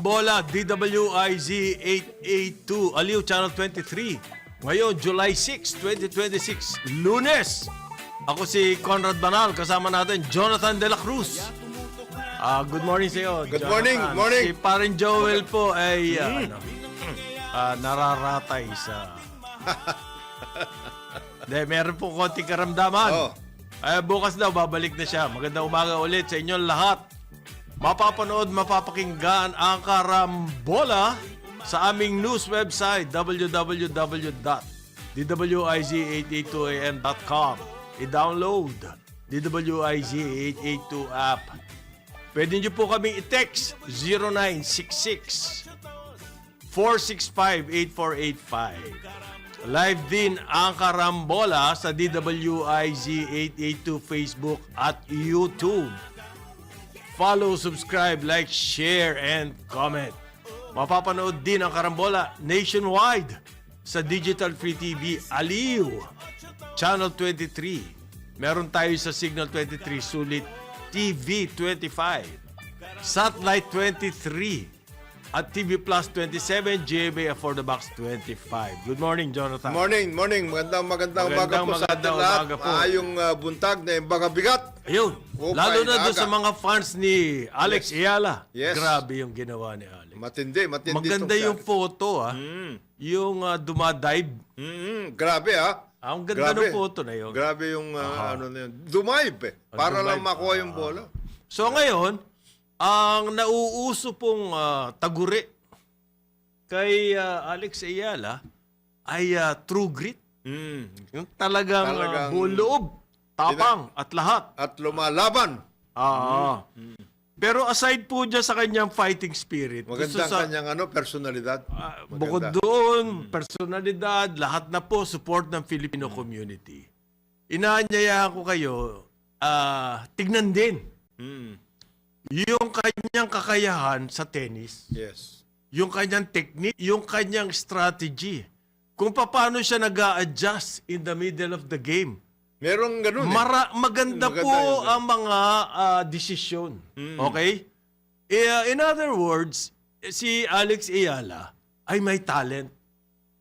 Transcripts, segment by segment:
Karambola, DWIZ 882, Aliw Channel 23. Ngayon, July 6, 2026, Lunes. Ako si Conrad Banal, kasama natin Jonathan De La Cruz. Good morning sa iyo, Good Jonathan. morning. Si Parin Joel po ay nararatay sa... meron po konting karamdaman. Oh. Bukas daw, babalik na siya. Magandang umaga ulit sa inyong lahat. Mapapanood, mapapakinggan ang Karambola sa aming news website www.dwiz882am.com. I-download DWIZ 882 app. Pwede nyo po kaming i-text 0966-465-8485. Live din ang Karambola sa DWIZ 882 Facebook at YouTube. Follow, subscribe, like, share, and comment. Mapapanood din ang Karambola nationwide sa Digital Free TV Aliw Channel 23. Meron tayo sa Signal 23, Sulit TV 25, Satellite 23, at TV Plus 27, GMA for the Box 25. Good morning, Jonathan. Morning. Magandang umaga po sa ating lahat. Maayong buntag na imbaga bigat. Ayun. Lalo na doon sa mga fans ni Alex Ayala. Yes. Grabe yung ginawa ni Alex. Matindi. Maganda yung photo, Yung dumadive. Grabe, Ang ganda ng photo na yun. Grabe yung ano na yun. Dumayb, para lang makuha yung bola. So ngayon, ang nauuso pong taguri kay Alex Ayala ay true grit. Yung talagang buong loob, tapang at lahat. At lumalaban. Pero aside po dyan sa kanyang fighting spirit, Magandang kanyang personalidad. bukod doon, personalidad, lahat na po support ng Filipino community. Inaanyayahan ko kayo, tignan din yung kanyang kakayahan sa tennis, Yes. yung kanyang technique, yung kanyang strategy, kung paano siya nag-a-adjust in the middle of the game. Merong ganun Maganda po yun. ang mga desisyon. Okay? In other words, si Alex Ayala ay may talent.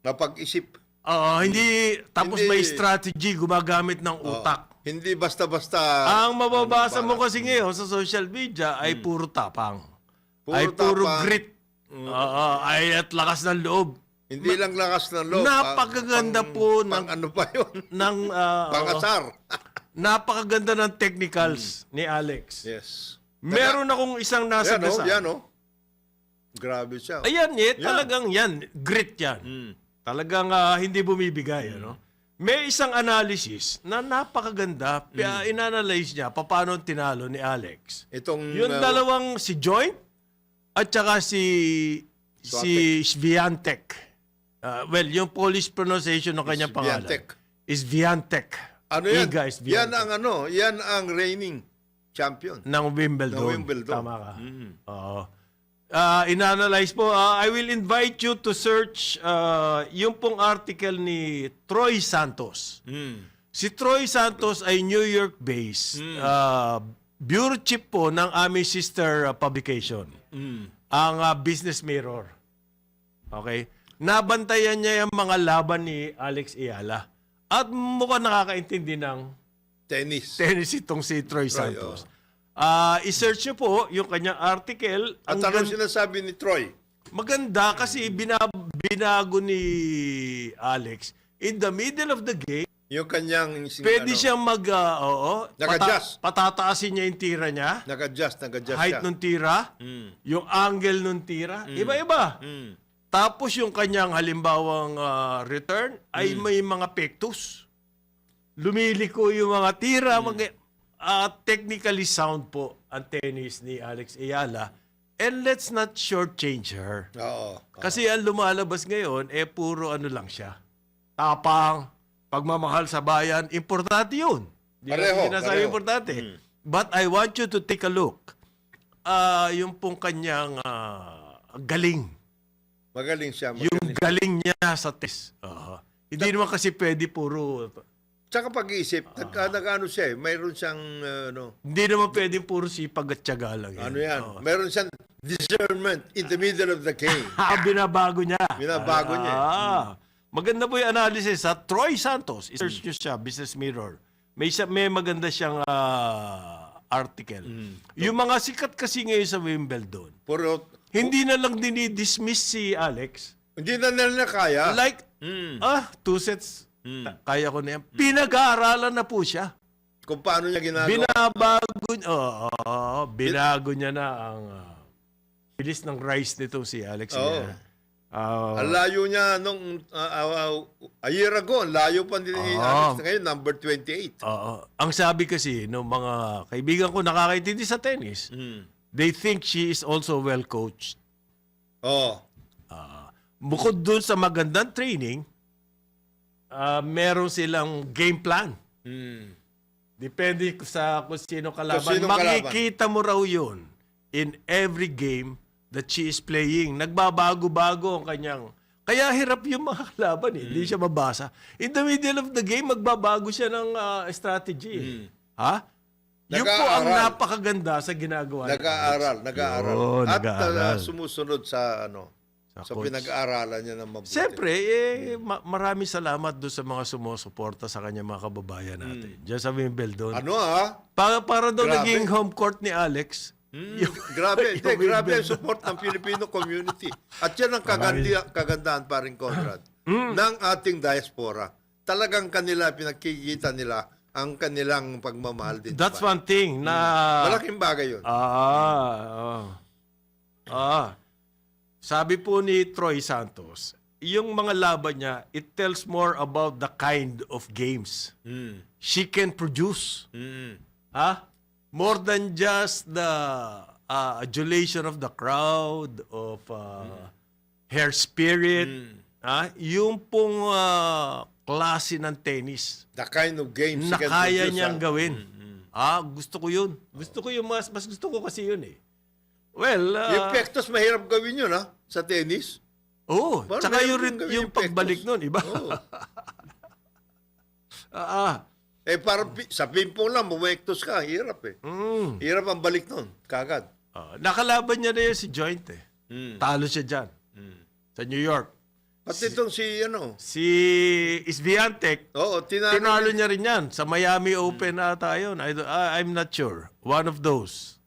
Napag-isip. Tapos Hindi- may strategy, gumagamit ng utak. Hindi basta-basta. Ang mababasa mo kasi ngayon sa social media ay puro tapang. Puro ay puro tapang. grit. Ay at lakas ng loob. Hindi lang lakas ng loob. Napakaganda po ng ano pa yun? Pangasar. napakaganda ng technicals ni Alex. Yes. Meron akong isang nasa gasa. Yan. Grabe siya. Ayan, talagang yan. Grit yan. Talagang hindi bumibigay. May isang analysis na napakaganda. Inanalyze niya paano tinalo ni Alex. Itong Yung dalawang si Joint at saka si Swiatek. Yung Polish pronunciation ng kanyang pangalan Swiatek. is Swiatek. Ano yan? Iga is Yan Swiatek. yan ang reigning champion. Ng Wimbledon. Ng Wimbledon. Tama ka. Oo. Inanalyze po. I will invite you to search yung pong article ni Troy Santos. Si Troy Santos ay New York-based. Bureau chief po ng aming sister publication. Ang Business Mirror. Okay? Nabantayan niya yung mga laban ni Alex Ayala. At mukhang nakakaintindi ng Tennis. itong si Troy Santos. I-search nyo po yung kanyang article. At anong sinasabi ni Troy? Maganda kasi binago ni Alex. In the middle of the game, Yung kanyang... pwede siyang Nag-adjust. patataasin niya yung tira niya. Nag-adjust Height siya. ng tira. Yung angle ng tira. Iba-iba. Tapos yung kanyang halimbawang return ay may mga pectus. Lumiliko yung mga tira. Technically sound po ang tennis ni Alex Ayala. And let's not shortchange her. Oo. Kasi ang lumalabas ngayon, puro lang siya. Tapang, pagmamahal sa bayan, importante yun. Pareho. Importante. But I want you to take a look. Yung pong kanyang galing. Magaling siya. Yung galing niya sa test. Hindi naman kasi pwede puro Tsaka pag-iisip, nag-ano siya mayroon siyang, Hindi naman pwedeng puro sipag at tiyaga lang. ano yan, mayroon siyang discernment in the middle of the game. Binabago niya. Binabago niya. Maganda po yung analysis sa Troy Santos. I-search nyo siya, Business Mirror. May maganda siyang article. Yung mga sikat kasi ngayon sa Wimbledon, Puro, hindi na lang dinidismiss si Alex. hindi na nila kaya. Like, 2 sets, kaya ko na yan. Pinag-aaralan na po siya. Kung paano niya ginagawa. Binago niya na ang bilis ng rise nito si Alex. Ang layo niya nung a year ago, ang layo pa din ni Alex na ngayon, number 28. Ang sabi kasi ng mga kaibigan ko nakakaintindi sa tennis, they think she is also well coached. Bukod dun sa magandang training, meron silang game plan. Depende sa kung sino kalaban. Kung sino kalaban. Makikita mo raw yun in every game that she is playing. Nagbabago-bago ang kanyang... Kaya hirap yung mga kalaban. Hindi siya mabasa. In the middle of the game, magbabago siya ng strategy. Ha? Yun po ang napakaganda sa ginagawa. Nag-aaral. Oo, At nag-aaral. sumusunod sa sa coach. pinag-aaralan niya ng mabuti. Siyempre, maraming salamat doon sa mga sumusuporta sa kanya mga kababayan natin. Diyan sa Wimbledon. Para daw Grabe. naging home court ni Alex. Grabe. yung Grabe ang Wimbledon. support ng Filipino community. At yan ang kagandahan pa rin, Conrad, ng ating diaspora. Talagang kanila, pinagkikita nila ang kanilang pagmamahal din. That's one thing na... Malaking bagay yun. Sabi po ni Troy Santos, yung mga laban niya, it tells more about the kind of games she can produce. More than just the adulation of the crowd, of her spirit. Yung pong klase ng tennis The kind of games na she can kaya produce, niyang gawin. Gusto ko yun. Gusto ko yung mas gusto ko kasi yun eh. Well, yung pectos, mahirap gawin yun, sa tennis. Parang tsaka mahirap gawin yung pagbalik nun, iba. Parang sa ping-pong lang, mumektos ka, hirap eh. Hirap ang balik nun, kagad. Nakalaban niya na yun si Joint eh. Talo siya dyan. Sa New York. Pati itong Si Swiatek, tinalo niya rin yan. Sa Miami Open ata yun. I'm not sure. One of those.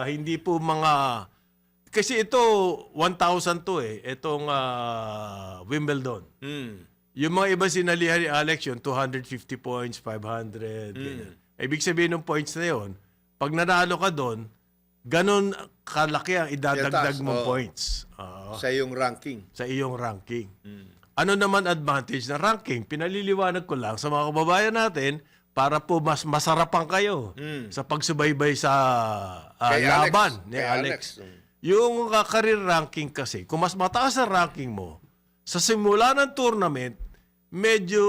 Hindi po mga... Kasi ito, 1,000 to eh. Itong Wimbledon. Yung mga iba sinalihan ni Alex yun, 250 points, 500. Ganyan. Ibig sabihin ng points na yun, pag nanalo ka doon, ganun kalaki ang idadagdag mong points. Sa iyong ranking. Sa iyong ranking. Ano naman advantage ng ranking? Pinaliliwanag ko lang sa mga kababayan natin para po mas masarapan kayo sa pagsubaybay sa laban ni Alex. Yung career ranking kasi, kung mas mataas ang ranking mo, sa simula ng tournament, medyo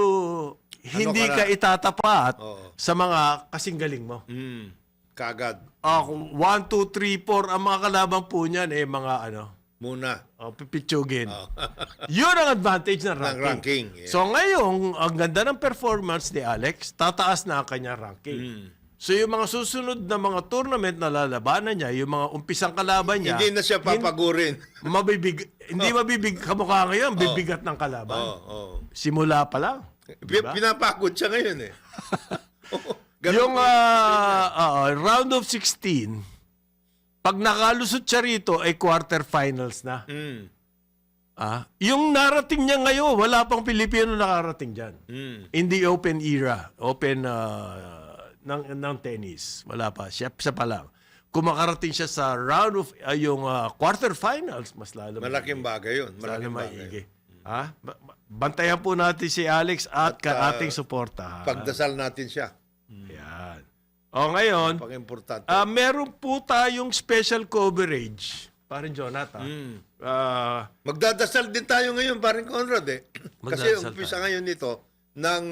hindi ka itatapat sa mga kasinggaling mo. Kagad. 1, 2, 3, 4, ang mga kalabang po niyan, mga Muna. pipitsugin. Yun ang advantage ng ranking. ranking, yeah. So ngayon, ang ganda ng performance ni Alex, tataas na ang kanyang ranking. So yung mga susunod na mga tournament na lalabanan niya, yung mga umpisang kalaban niya, Hindi na siya papagurin. hindi mabibig kamukha ngayon, bibigat ng kalaban. Simula pa lang. Pinapagod siya ngayon eh. Yung round of 16, pag nakalusot siya rito, ay quarterfinals na. Yung narating niya ngayon, wala pang Pilipino nakarating dyan. In the open era, open ng tennis. Wala pa. Siya pa lang. Kung makarating siya sa round of, yung quarterfinals, mas lalo. Malaking bagay yun. Malaking maigi. Bantayan po natin si Alex at ating suporta. Pagdasal natin siya. Yan. Ngayon, Pag-importante. meron po tayong special coverage. Parang Jonathan. Magdadasal din tayo ngayon, parang Conrad eh. Kasi Magdadasal umpisa ngayon nito ng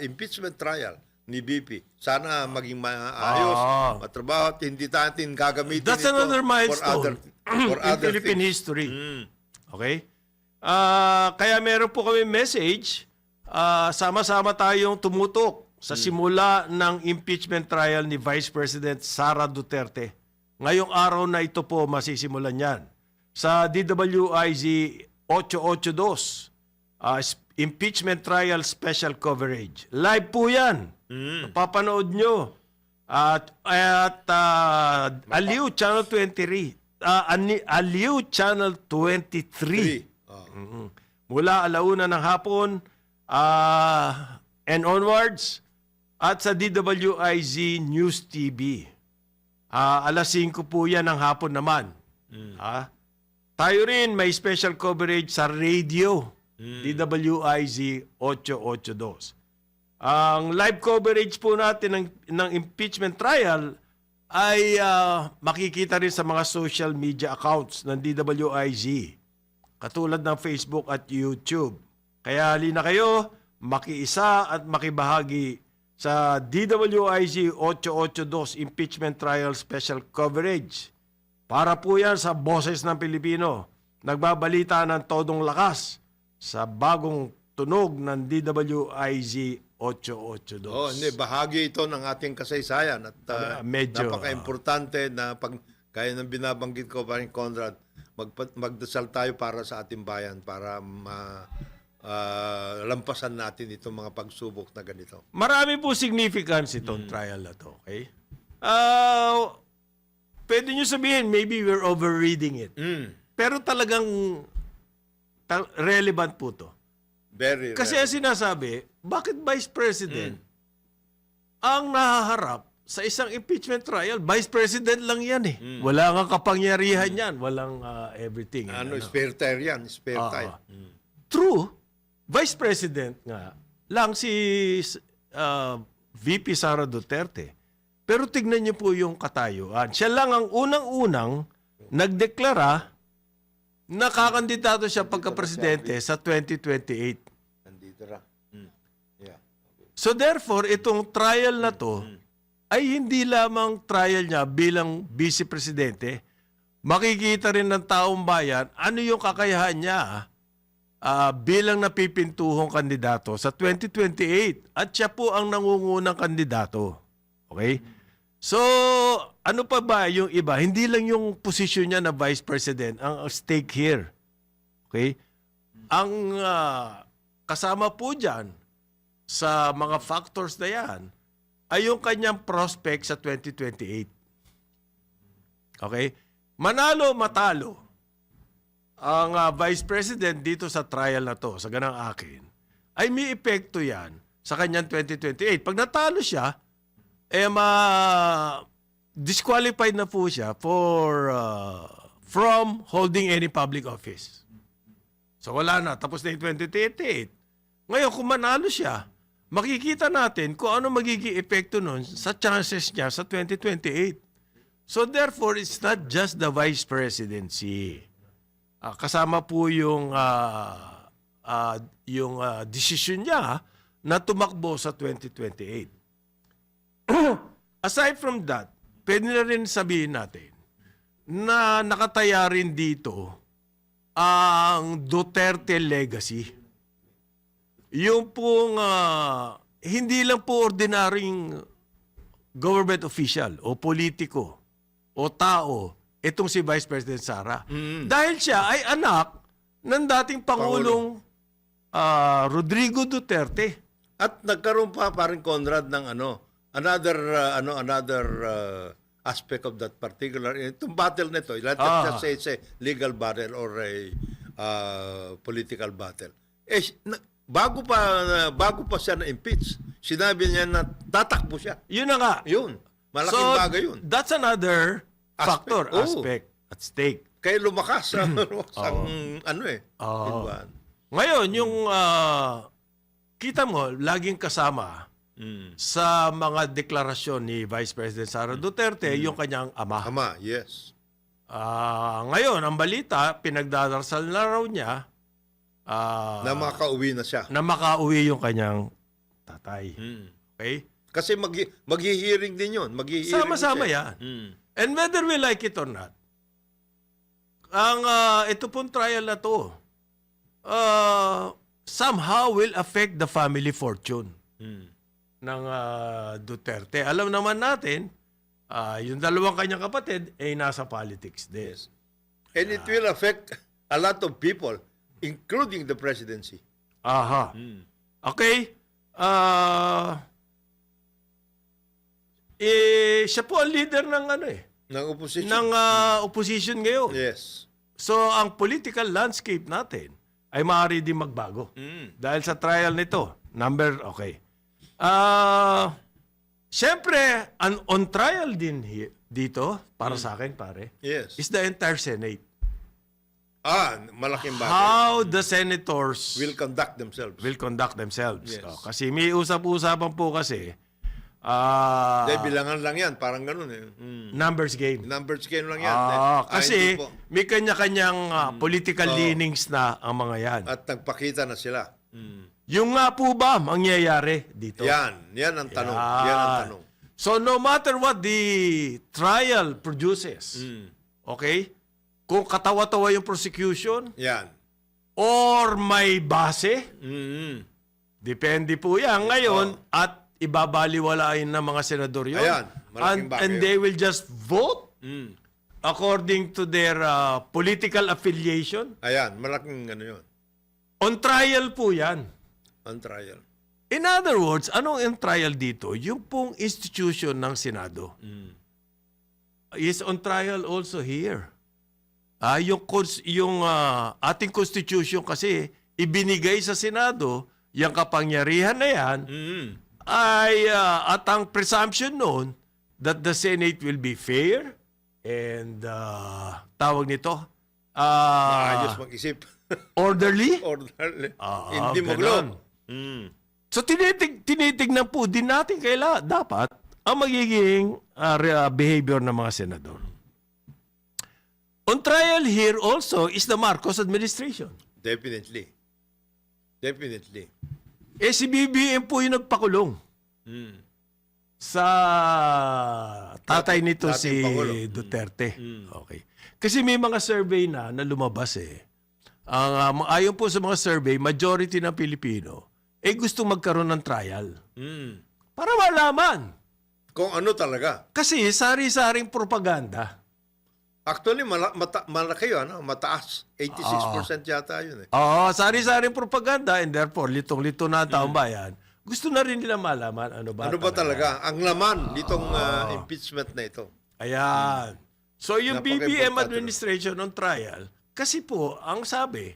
impeachment trial ni BP. Sana maging maayos, matrabaho at hindi natin gagamitin That's ito another milestone for in other Philippine things. history. Okay? Kaya meron po kami message sama-sama tayong tumutok sa simula ng impeachment trial ni Vice President Sara Duterte. Ngayong araw na ito po masisimulan yan. Sa DWIZ 882, impeachment trial special coverage. Live po yan. Papanood nyo. At Aliw Channel 23. Aliw Channel 23. Mula 1:00 ng hapon and onwards. At sa DWIZ News TV. 5:00 po yan ng hapon naman. Tayo rin may special coverage sa radio. DWIZ 882. Ang live coverage po natin ng impeachment trial ay makikita rin sa mga social media accounts ng DWIZ. Katulad ng Facebook at YouTube. Kaya halina kayo, makiisa at makibahagi sa DWIZ 882 Impeachment Trial Special Coverage. Para po yan sa boses ng Pilipino. Nagbabalita ng todong lakas sa bagong tunog ng DWIZ 882. Hindi, bahagi ito ng ating kasaysayan at medyo, napaka-importante na kaya ng binabanggit ko pa rin, Conrad, magdasal tayo para sa ating bayan para lampasan natin itong mga pagsubok na ganito. Marami po significance itong trial na to, okay? Pwede nyo sabihin, maybe we're overreading it. Pero talagang relevant po to. Very Kasi ang sinasabi, bakit Vice President ang nahaharap sa isang impeachment trial? Vice President lang yan eh. Wala nga kapangyarihan yan. Walang everything. Spare tire yan. Spare tire. True. Vice President nga lang si VP Sara Duterte. Pero tignan niyo po yung katayuan. Siya lang ang unang-unang nagdeklara na kakandidato siya pagka-presidente sa 2028. Nandito ra. Yeah. So therefore, itong trial na to ay hindi lamang trial niya bilang vice-presidente. Makikita rin ng taong bayan ano yung kakayahan niya bilang napipintuhong kandidato sa 2028. At siya po ang nangungunang kandidato. Okay? So, ano pa ba yung iba? Hindi lang yung posisyon niya na Vice President ang stake here. Okay? Ang kasama po dyan sa mga factors na yan ay yung kanyang prospect sa 2028. Okay? Manalo, matalo ang Vice President dito sa trial na to, sa ganang akin, ay may epekto yan sa kanyang 2028. Pag natalo siya, disqualified na po siya from holding any public office. So wala na, tapos na yung 2028. Ngayon, kung manalo siya, makikita natin kung ano magiging epekto nun sa chances niya sa 2028. So therefore, it's not just the Vice Presidency. Kasama po yung decision niya na tumakbo sa 2028. Aside from that, pwede na rin sabihin natin na nakataya rin dito ang Duterte legacy. Yung pong hindi lang po ordinaryong government official o politiko o tao itong si Vice President Sara. Dahil siya ay anak ng dating Pangulong Rodrigo Duterte. At nagkaroon pa rin, Conrad, ng another aspect of that particular itong battle nito. Let's just say it's a legal battle or a political battle. Bago pa siya na-impeach, sinabi niya na tatakbo siya. Yun na nga. Yun. Malaking bagay yun. That's another aspect at stake. Kaya lumakas ang Ngayon, yung kita mo, laging kasama sa mga deklarasyon ni Vice President Sara Duterte, yung kanyang ama. Ama, yes. Ngayon, ang balita, pinagdarasal na raw niya na makauwi na siya. Na makauwi yung kanyang tatay. Okay? Kasi maghihiring din yun. Sama-sama yan. And whether we like it or not, ito pong trial na to, somehow will affect the family fortune ng Duterte. Alam naman natin, yung dalawang kanyang kapatid ay nasa politics din. Yes. And it will affect a lot of people, including the presidency. Aha. Okay. Siya po ang leader ng Ng opposition. ng opposition ngayon. Yes. So, ang political landscape natin ay maaari din magbago. Dahil sa trial nito. Okay. Siyempre, on trial din dito, para sa akin, pare, Yes. is the entire Senate. Malaking bagay. How the senators Will conduct themselves. will conduct themselves. Yes. Kasi may usap-usapan po kasi, Dahil bilangan lang yan. Parang ganun eh. numbers game. Numbers game lang yan. Kasi Hindi po. may kanya-kanyang political leanings na ang mga yan. At nagpakita na sila. Yung nga po ba mangyayari dito? Yan. Yan ang tanong. Yan. Yan ang tanong. So no matter what the trial produces, okay? Kung katawa-tawa yung prosecution Yan. or may base, depende po yan ngayon at ibabaliwalain ng mga senador yun. Ayan, malaking bagay And yun. they will just vote according to their political affiliation. Ayan. Malaking ano yun. On trial po yan. On trial. In other words, anong in trial dito? Yung pong institution ng Senado is on trial also here. Yung ating constitution kasi ibinigay sa Senado, yung kapangyarihan na yan, ay at ang presumption noon that the Senate will be fair and tawag nito, Ayos mag-isip. orderly. Orderly. Ah, Hindi mo ganon. So tinitignan po din natin dapat ang magiging behavior ng mga senador. On trial here also is the Marcos administration. Definitely. Definitely. Si BBM po yung nagpakulong sa tatay nito si dating Pangulo. Duterte. Okay. Kasi may mga survey na lumabas ayon po sa mga survey, majority ng Pilipino gusto magkaroon ng trial. Para malaman. Kung ano talaga. Kasi sari-saring propaganda. Actually, malaki yun. Mataas. 86% yata yun eh. Oo, sari-saring propaganda and therefore, litong-lito na ang taong bayan. Gusto na rin nila malaman ano ba Ano ba talaga? Ang laman nitong impeachment na ito. Ayan. So yung Napaka-importante BBM nun. administration on trial, kasi po, ang sabi,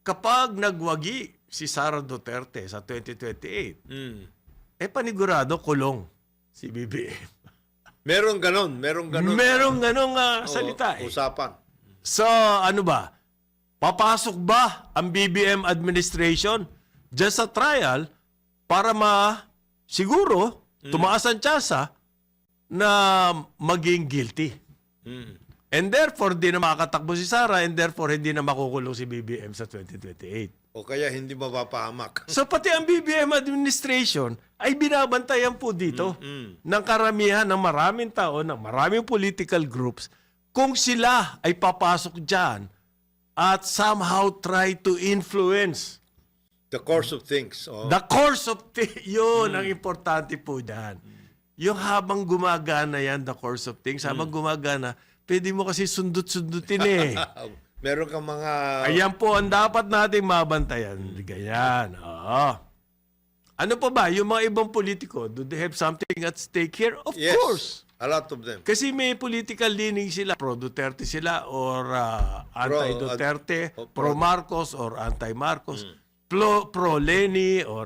kapag nagwagi si Sara Duterte sa 2028, panigurado kulong si BBM. Merong ganon. Merong ganong salita Usapan. So, ano ba? Papasok ba ang BBM administration dyan sa trial para siguro tumaas ang tsansa na maging guilty? And therefore, hindi na makakatakbo si Sara and therefore, hindi na makukulong si BBM sa 2028. O kaya hindi mapapahamak. So, pati ang BBM administration ay binabantayan po dito ng karamihan ng maraming tao, ng maraming political groups, kung sila ay papasok dyan at somehow try to influence The course of things. Oh. the course of yun ang importante po dyan. Yung habang gumagana yan, the course of things, habang gumagana, pwede mo kasi sundut-sundutin Meron kang mga... Ayan po ang dapat nating mabantayan. Ganyan. Oo. Ano pa ba? Yung mga ibang politiko, do they have something at stake here? Of Yes, course. a lot of them. Kasi may political leaning sila. Pro-Duterte sila or anti-Duterte, pro-Marcos or anti-Marcos, pro-Lenny or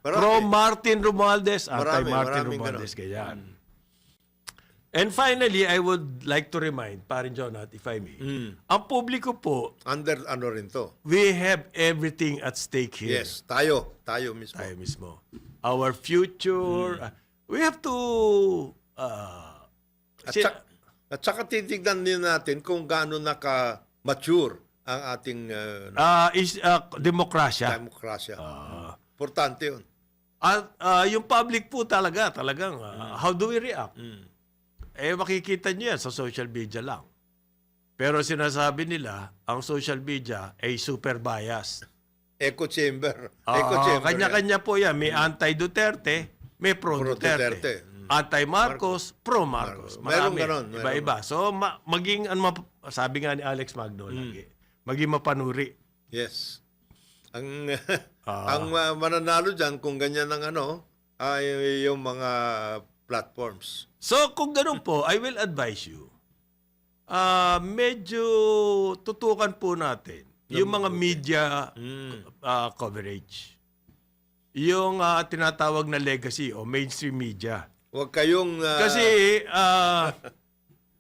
pro-Martin Romualdez, anti-Martin maraming Romualdez. Ganyan. And finally, I would like to remind, Parin Jonat, if I may, ang publiko po, Under ano rin to. we have everything at stake here. Yes, tayo mismo. Tayo mismo. Our future, we have to... At saka titignan din natin kung gaano naka-mature ang ating demokrasya. demokrasya. Importante yun. At yung public po talagang, how do we react? Makikita niyo yan sa social media lang. Pero sinasabi nila, ang social media ay super biased. echo chamber. Oo, Echo chamber. kanya-kanya po yan. May anti-Duterte, may pro-Duterte. Pro-Duterte. Anti-Marcos, pro-Marcos. Meron Marami, ganon, meron. iba-iba. So, maging, sabi nga ni Alex Magno lagi, maging mapanuri. Yes. Ang mananalo dyan kung ganyan ng ay yung mga platforms. So, kung ganun po, I will advise you, medyo tutukan po natin yung mga media coverage. Yung tinatawag na legacy o mainstream media. Huwag kayong... Kasi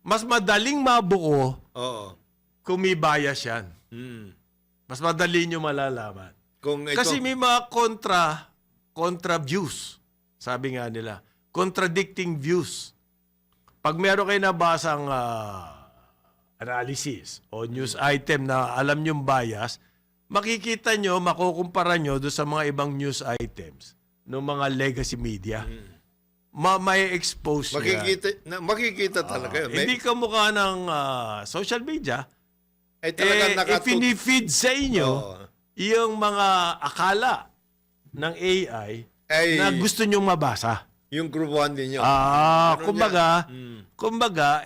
mas madaling mabuo Oo. kung may bias yan. Mm. Mas madali nyo malalaman. Kung ito, Kasi may mga contra views. Sabi nga nila. Contradicting views. Pag meron kayo nabasang analysis o news item na alam nyo bias, makikita nyo, makukumpara nyo doon sa mga ibang news items ng mga legacy media. May expose makikita talaga yun. Hindi ka mukha ng social media. Ay talagang If sa inyo Oo. yung mga akala ng AI na gusto nyong mabasa. Yung group 1 ninyo. Kumbaga,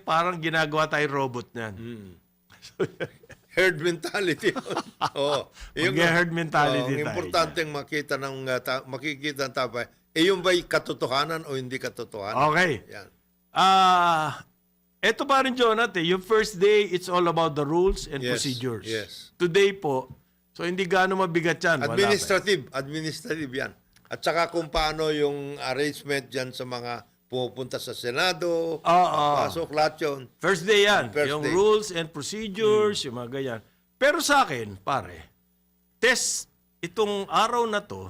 parang ginagawa tayo robot niyan. Herd mentality. Oo. Herd mentality tayo. Importanteng makita makikita ng tapay. Yung ba'y katotohanan o hindi katotohanan? Okay. Yan. Eto pa rin, Jonathan, yung first day, it's all about the rules and procedures. Yes. Today po, so hindi gaano mabigat yan. Administrative yan. At saka kung paano yung arrangement dyan sa mga pumupunta sa Senado, pasok, lahat yun. First day yan. First yung day. rules and procedures, yung mga ganyan. Pero sa akin, pare, itong araw na to,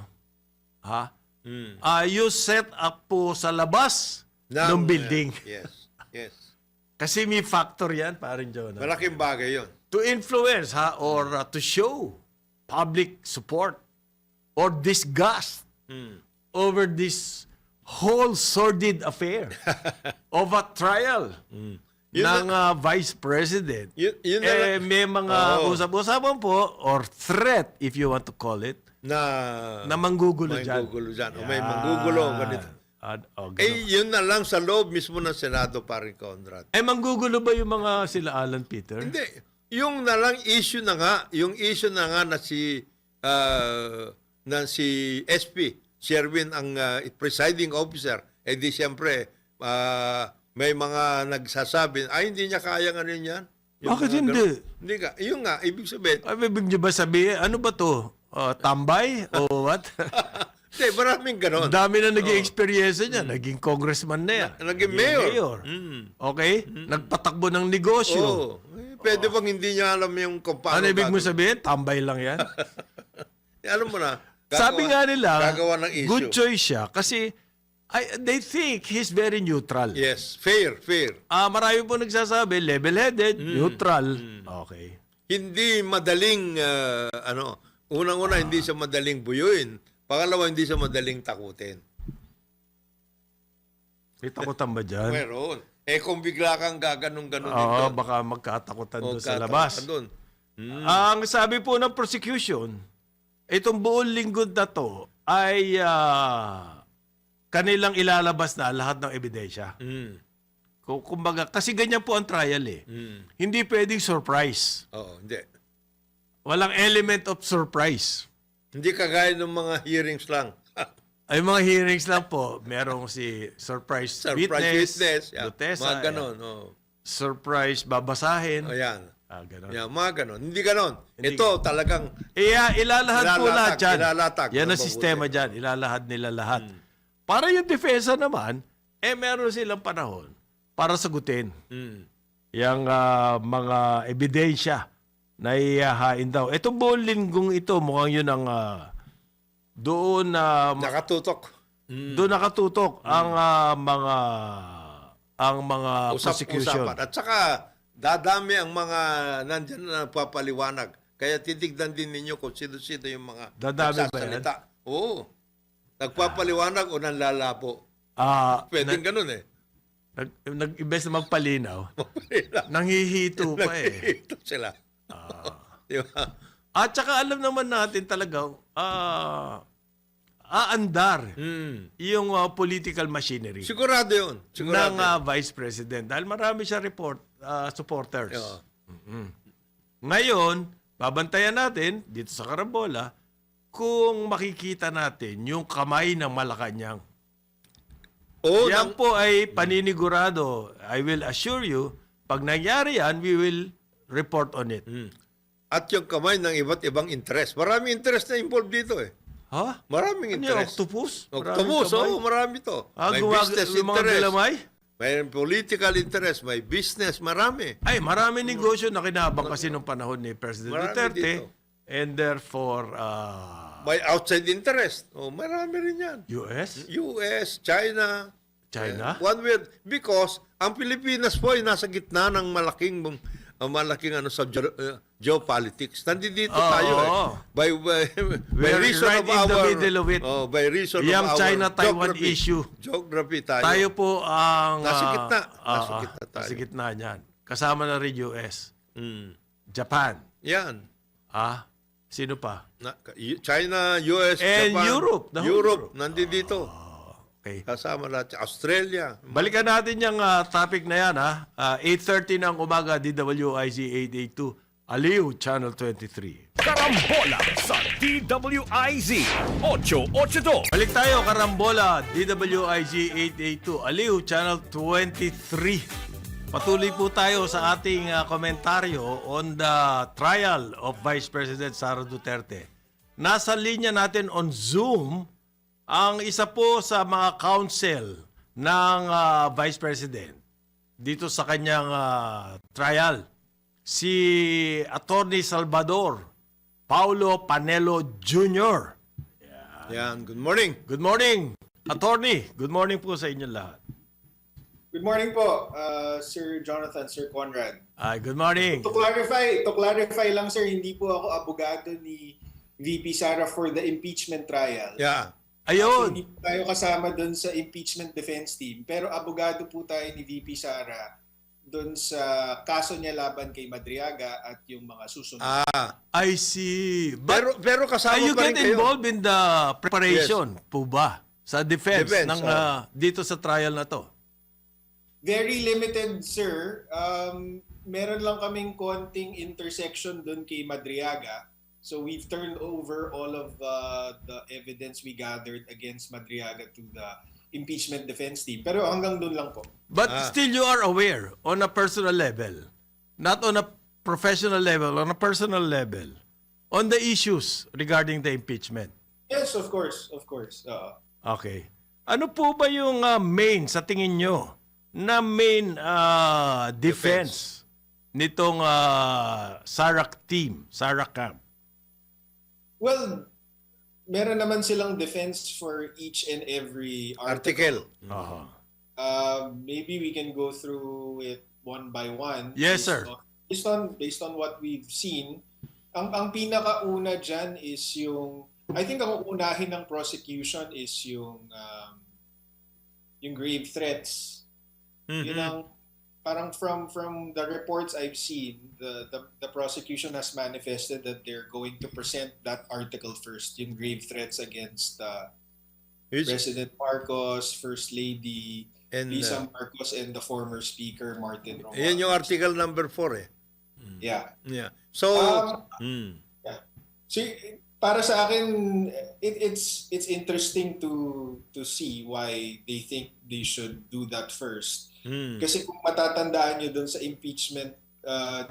you set up po sa labas ng building. Yes. Yes. Kasi may factor yan, parin Jonah. Malaking bagay yun. To influence, or to show public support or disgust over this whole sordid affair of a trial ng Vice President. May mga usap-usapan po or threat, if you want to call it, na manggugulo dyan. May manggugulo. Ganito. Yun na lang sa loob mismo ng Senado, paring Conrad. Manggugulo ba yung mga sila Alan Peter? Hindi. Yung na lang issue na nga, na si SP, Sherwin ang presiding officer, di siyempre, may mga nagsasabi, hindi niya kaya nga rin yan. Bakit hindi? Hindi ka. Yung nga, ibig sabihin. Ibig niyo ba sabihin, ano ba to? Tambay? O what? Hindi, maraming ganon. Dami na naging experience niya. Naging congressman na yan. Naging mayor. Okay? Nagpatakbo ng negosyo. Pwede bang hindi niya alam yung kung paano. Ano ibig mo sabihin? Tambay lang yan? Alam mo na. Sabi nga nila, gagawa ng issue. good choice siya kasi they think he's very neutral. Yes, fair. Marami po nagsasabi, level-headed, neutral. Okay. Hindi madaling, unang-una, hindi siya madaling buyuin. Pangalawa, hindi siya madaling takutin. May takutan ba dyan? Meron. Kung bigla kang gaganong-ganon Oo, baka magkatakutan doon sa labas. Ang sabi po ng prosecution, itong buong linggo na to ay kanilang ilalabas na lahat ng ebidensya. Kumbaga, kasi ganyan po ang trial eh. Hindi pwedeng surprise. Oo, hindi. Walang element of surprise. Hindi kagaya ng mga hearings lang. Ay mga hearings lang po, merong si surprise witness, mga ganon. surprise babasahin. Yan. Ganon. Yan, mga ganon. Hindi ganon. Ito talagang ilalahad po lahat dyan. Ilalatag. Yan ang sistema dyan. Ilalahad nila lahat. Para yung defensa naman, meron silang panahon para sagutin yung mga ebidensya na ihahain daw. Itong buong linggong ito, mukhang yun ang doon nakatutok. Doon nakatutok ang mga prosecution. At saka dadami ang mga nandyan na nagpapaliwanag. Kaya titignan din ninyo kung sino-sino yung mga nagsasalita. Oo. Nagpapaliwanag o nanlalabo. Pwedeng ganun eh. Nag-imbes na magpalinaw, nanghihito pa eh. Nanghihito sila. Di ba? At saka alam naman natin talaga, aandar yung political machinery Sigurado yun. Sigurado. ng Vice President. Dahil marami siya supporters. Oo. Ngayon, babantayan natin dito sa Carambola kung makikita natin yung kamay ng Malacanang. Oo, Yan po ay paninigurado. I will assure you, pag nangyari yan, we will report on it. at yung kamay ng iba't ibang interest. Maraming interest na involved dito eh. Ha? Maraming Ano yung interest. octopus? Octopus, oo, marami to. May business Yung mga interest. galamay? May political interest, may business, marami. Ay, marami negosyo na kinabang kasi nung panahon ni President Marami Duterte. dito. And therefore, May outside interest. Oh, marami rin yan. US? US, China. China? One word. Because ang Pilipinas po ay nasa gitna ng malaking sa geopolitics. Nandito tayo eh. By We're reason right of in the our middle of it. by reason Yung of our China-Taiwan geography. issue. Geography tayo. Tayo po ang... Nasa gitna. Nasa gitna tayo. Nasa gitna niyan. Kasama na rin US. Mm. Japan. Yan. Sino pa? China, US, And Japan. Europe. The whole Europe. Nandito. Okay. Kasama lahat. Australia. Balikan natin yung topic na yan. 8:30 ng umaga, DWIZ 882. Aliw, Channel 23. Karambola sa DWIZ 882. Balik tayo, Karambola, DWIZ 882. Aliw, Channel 23. Patuloy po tayo sa ating komentaryo on the trial of Vice President Sara Duterte. Nasa linya natin on Zoom ang isa po sa mga counsel ng Vice President dito sa kanyang trial, si Attorney Salvador Paulo Panelo Jr. Yan. Good morning. Good morning, Attorney. Good morning po sa inyo lahat. Good morning po, Sir Jonathan, Sir Conrad. Good morning. To clarify lang sir, hindi po ako abogado ni VP Sara for the impeachment trial. Yeah. Ayun. Hindi po tayo kasama doon sa impeachment defense team, pero abogado po tayo ni VP Sara doon sa kaso niya laban kay Madriaga at yung mga susunod. I see. But Pero kasama you pa rin get kayo. involved in the preparation po ba sa defense ng dito sa trial na to? Very limited, sir. Meron lang kaming konting intersection doon kay Madriaga. So we've turned over all of the evidence we gathered against Madriaga to the impeachment defense team. Pero hanggang doon lang po. But still you are aware on a personal level, not on a professional level, on a personal level, on the issues regarding the impeachment. Yes, of course. Okay. Ano po ba yung main, sa tingin nyo, na main defense nitong SARAC team, SARAC camp? Well, meron naman silang defense for each and every article. Maybe we can go through it one by one. Yes, sir. Based on what we've seen, ang pinakauna dyan is yung, I think ang unahin ng prosecution is yung grave threats. Yun ang, parang from the reports I've seen, the prosecution has manifested that they're going to present that article first, yung grave threats against President Marcos, First Lady Lisa Marcos, and the former Speaker Martin Romualdez. Yan yung article number 4 eh. Yeah. So, So, para sa akin, it's interesting to see why they think they should do that first. Kasi kung matatandaan nyo dun sa impeachment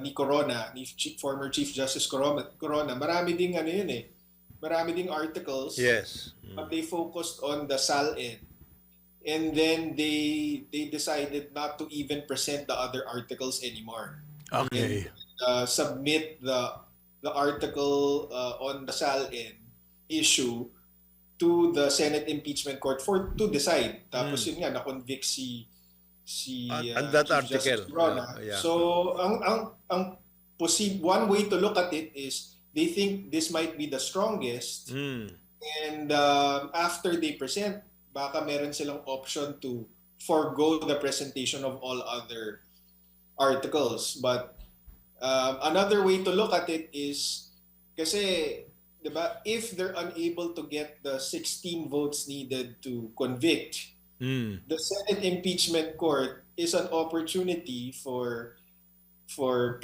ni Corona, ni former Chief Justice Corona, marami ding marami ding articles. yes. But they focused on the SALN. And then they decided not to even present the other articles anymore. Okay. And, submit the article on the SALN issue to the Senate Impeachment Court to decide. Tapos yun nga, na-convict si And that Chief article. Justice Corona. Yeah. So, one way to look at it is they think this might be the strongest. And after they present, baka meron silang option to forego the presentation of all other articles. But another way to look at it is Kasi, di ba, if they're unable to get the 16 votes needed to convict, the Senate Impeachment Court is an opportunity for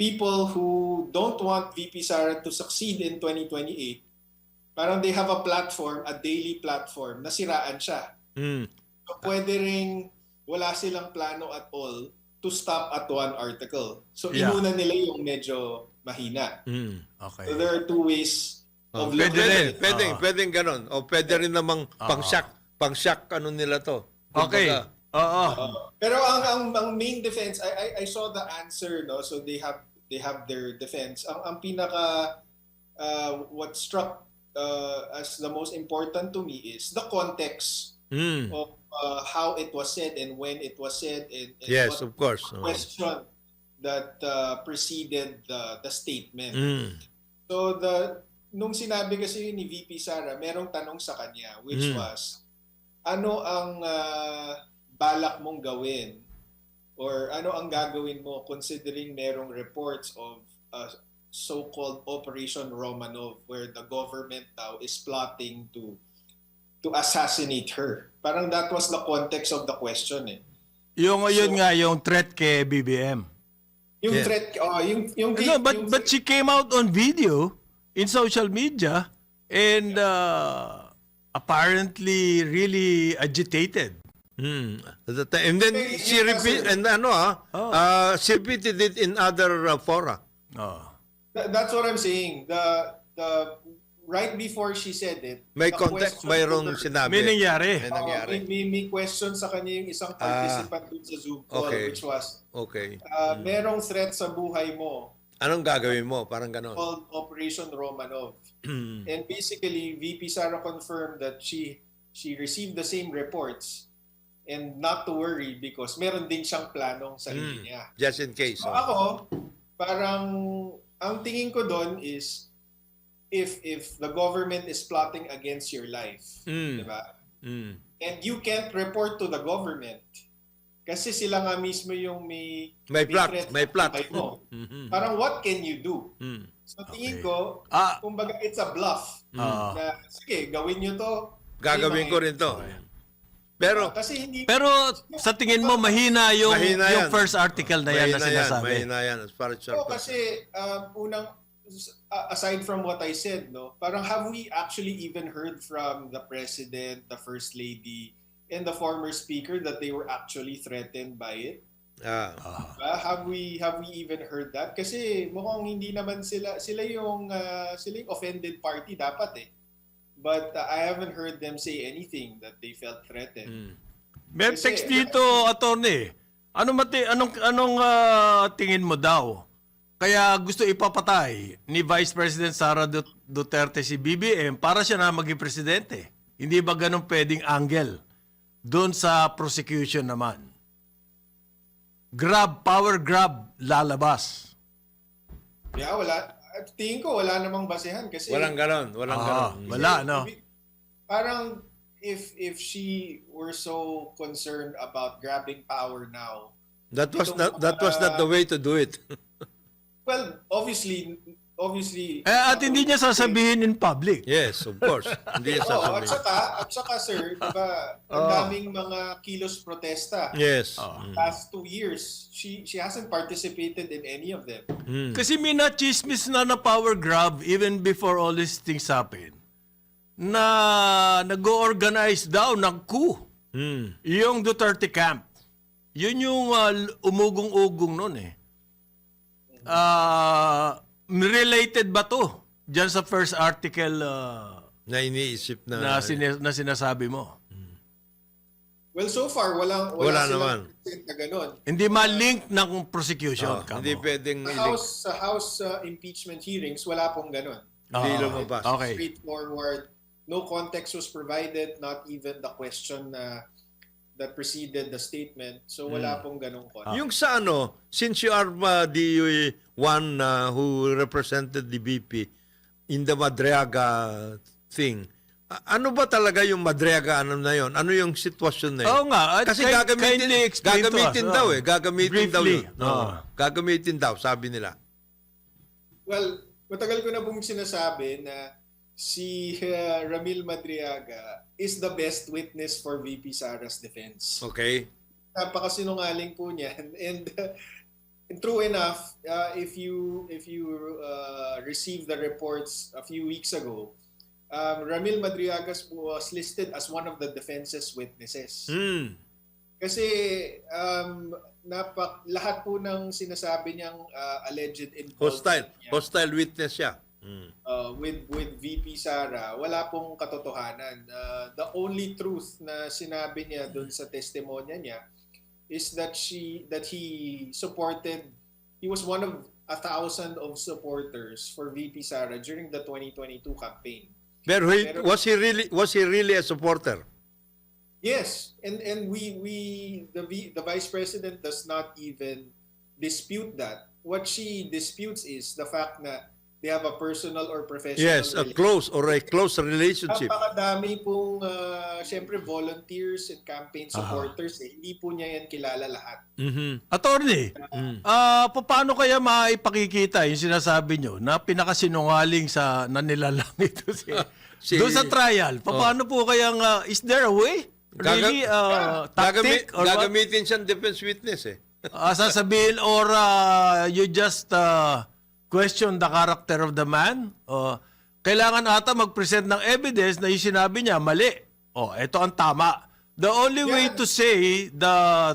people who don't want VP Sara to succeed in 2028. Parang they have a platform, a daily platform, na siraan siya. So pwede ring wala silang plano at all to stop at one article. So Yeah. inuna nila yung medyo mahina. Okay. So there are two ways of Pwede looking rin. at it. Pwedeng ganon. O pwede rin namang pang-shock ano nila to. Okay. Kumbaga, Oo. Pero ang main defense, I saw the answer, no? So they have their defense. Ang pinaka what struck as the most important to me is the context of how it was said and when it was said and yes, what of course. question that preceded the statement. So nung sinabi kasi ni VP Sara, merong tanong sa kanya which was, ano ang balak mong gawin or ano ang gagawin mo considering merong reports of so-called Operation Romanov where the government now is plotting to assassinate her. Parang that was the context of the question eh. Yung threat kay BBM. Yung Yeah. threat, yung No, but she came out on video in social media and apparently really agitated. At the time. And then she repeated, and she repeated it in other fora. Oh. That's what I'm saying. The right before she said it, May the context, question mayroong to her- sinabi. May nangyari. May nangyari. May question sa kanya yung isang participant dun sa Zoom call okay. which was, Okay. merong threat sa buhay mo Anong gagawin mo? Parang ganon. called Operation Romanov. And basically, VP Sara confirmed that she received the same reports and not to worry because meron din siyang planong sarili niya. Just in case. So ako, parang ang tingin ko doon is if the government is plotting against your life, di ba? And you can't report to the government kasi sila nga mismo yung may May threat plot. sa buhay mo. Parang what can you do? So tingin ko, kumbaga it's a bluff. Na sige, gawin nyo to. Gagawin ko rin to. Pero, Kasi hindi Pero sa tingin mo mahina yung Mahina yan. yung first article na yan na sinasabi. Mahina yan. As far as Oo, kasi aside from what I said, no, parang have we actually even heard from the president, the first lady, and the former speaker that they were actually threatened by it? Have we even heard that? Kasi mukhang hindi naman sila yung offended party dapat eh. But I haven't heard them say anything that they felt threatened. May Kasi- text dito, attorney. Anong tingin mo daw? Kaya gusto ipapatay ni Vice President Sara Duterte si BBM para siya na maging presidente. Hindi ba ganun pwedeng angle? Doon sa prosecution naman. Power grab, lalabas. Yeah, wala. At tingin ko wala namang basehan kasi walang ganon. Wala, no? Parang if she were so concerned about grabbing power now, That was not the way to do it. well, obviously At hindi niya sasabihin in public. Yes, of course. Hindi niya Oo, sasabihin. at saka sir, diba, ang daming mga kilos protesta. Yes. Past 2 years, she hasn't participated in any of them. Kasi may na-chismis na power grab even before all these things happen. Na nag-organize daw ng coup. Yung Duterte camp. Yun yung umugong-ugong nun eh. Related ba to? Diyan sa first article Na iniisip na na. sinasabi mo. Well, so far, wala naman. silang na ganun. Hindi ma-link ng prosecution. Kamo. Hindi pwedeng Sa House impeachment hearings, wala pong ganun. hindi lumabas. Okay. Straightforward. No context was provided, not even the question that preceded the statement. So wala pong ganong context. Yung sa since you are the one who represented the BP in the Madriaga thing, ano ba talaga yung Madriaga na yun? Ano yung sitwasyon na yun? Oo nga. Kasi kindly explain to gagamitin us. daw Gagamitin daw Briefly. yun. Gagamitin daw, sabi nila. Well, matagal ko na pong sinasabi na si Ramil Madriaga is the best witness for VP Sara's defense. Okay. Napakasinungaling po niyan. And true enough, if you receive the reports a few weeks ago, Ramil Madriaga was listed as one of the defense's witnesses. Kasi lahat po ng sinasabi niyang alleged involvement niya, Hostile witness siya. with VP Sara, wala pong katotohanan. The only truth na sinabi niya doon sa testimonya niya is that he was one of 1,000 of supporters for VP Sara during the 2022 campaign. Pero was he really a supporter? Yes, and the vice president does not even dispute that. What she disputes is the fact that they have a personal or professional Yes, a close relationship. Napakadami pong syempre volunteers and campaign supporters. Hindi po niya yan kilala lahat. Attorney, paano kaya maipakikita yung sinasabi nyo na pinakasinungaling na nilalang ito doon sa trial? Paano po kayang, is there a way? Really, tactic? Or Gagamitin siyang defense witness sasabihin or you just question the character of the man? Kailangan ata mag-present ng evidence na yung sinabi niya, mali. Ito ang tama. The only way to say the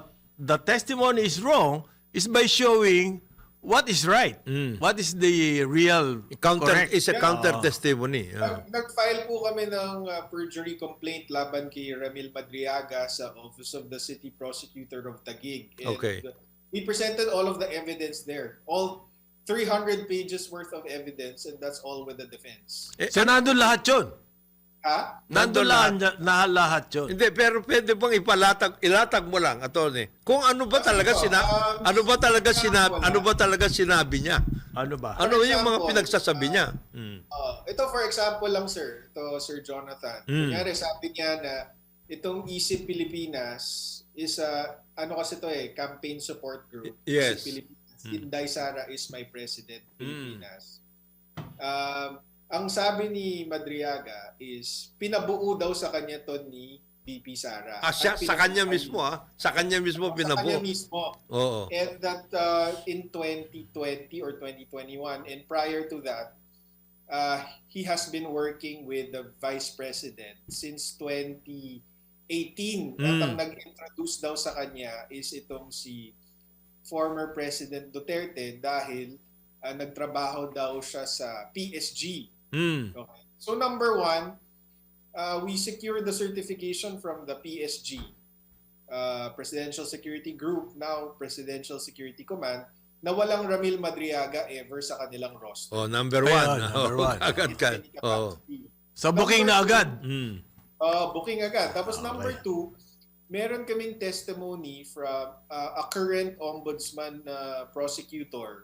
testimony is wrong is by showing what is right. What is the real correct. Is a counter testimony. Nag-file po kami ng perjury complaint laban kay Ramil Madriaga sa Office of the City Prosecutor of Taguig. And Okay. we presented all of the evidence there. All 300 pages worth of evidence, and that's all with the defense. So, nandun lahat yun? Ha? Nandun lahat yun? Hindi, pero pwede bang ilatag mo lang, attorney. Kung ano ba talaga sinabi niya? Ano ba? Ano yung mga pinagsasabi niya? Ito for example lang, sir. Ito, Sir Jonathan. Kunyari, sabi niya na itong Isip Pilipinas is kasi ito campaign support group. Yes. Isip Pilipinas. Inday Sara is my president, Pilipinas. Ang sabi ni Madriaga is pinabuo daw sa kanya to ni VP Sara. Sa kanya mismo Sa kanya mismo Sa kanya pinabuo. mismo. Oo. And that in 2020 or 2021 and prior to that, he has been working with the Vice President since 2018. At ang nag-introduce daw sa kanya is itong si former President Duterte dahil nagtrabaho daw siya sa PSG. Okay. So number one, we secured the certification from the PSG, Presidential Security Group, now Presidential Security Command, na walang Ramil Madriaga ever sa kanilang roster. Number one. number one. Agad ka. So, booking na agad? Booking agad. Tapos number two, meron kaming testimony from a current ombudsman prosecutor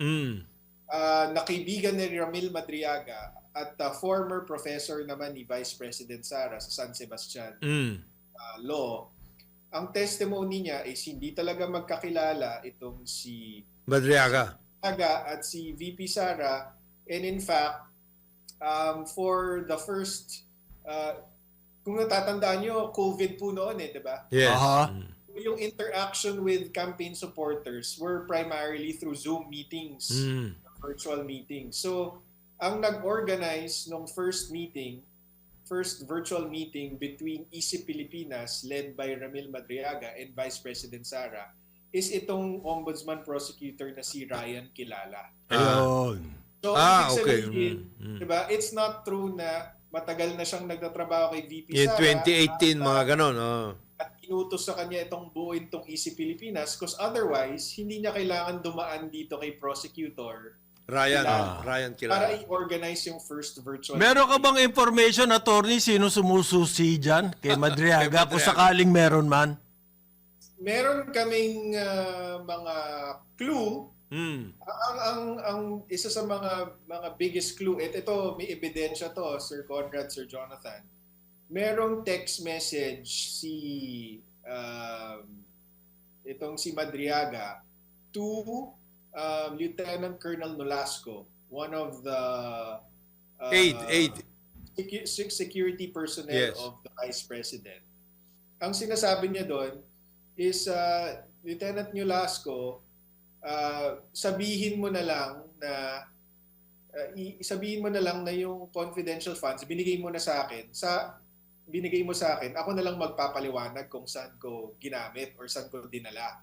na kaibigan ni Ramil Madriaga at former professor naman ni Vice President Sara sa San Sebastian Law. Ang testimony niya is hindi talaga magkakilala itong si Madriaga at si VP Sara, and in fact for the first kung natatandaan nyo, COVID po noon di ba? Yes. Yung interaction with campaign supporters were primarily through Zoom meetings, virtual meetings. So, ang nag-organize ng first virtual meeting between Isip Pilipinas led by Ramil Madriaga and Vice President Sara is itong ombudsman prosecutor na si Ryan Kilala. Ayun. So, ibig sabihin, diba, it's not true na matagal na siyang nagtatrabaho kay VP In Sara. 2018, mga ganon. At inutos sa kanya itong buuin itong Isip Pilipinas because otherwise, hindi niya kailangan dumaan dito kay prosecutor Ryan Kilala. para i-organize yung first virtual. Meron ka bang information, attorney, sino sumususi dyan kay Madriaga kung Madriaga. sakaling meron man? Meron kaming mga clue. Ang isa sa mga biggest clue, ito may ebidensya to, Sir Conrad, Sir Jonathan. Merong text message itong si Madriaga to Lieutenant Colonel Nolasco one of the Aid. security personnel Yes. of the Vice President. Ang sinasabi niya doon is, Lieutenant Nolasco, sabihin mo na lang na yung confidential funds binigay mo sa akin, ako na lang magpapaliwanag kung saan ko ginamit or saan ko dinala.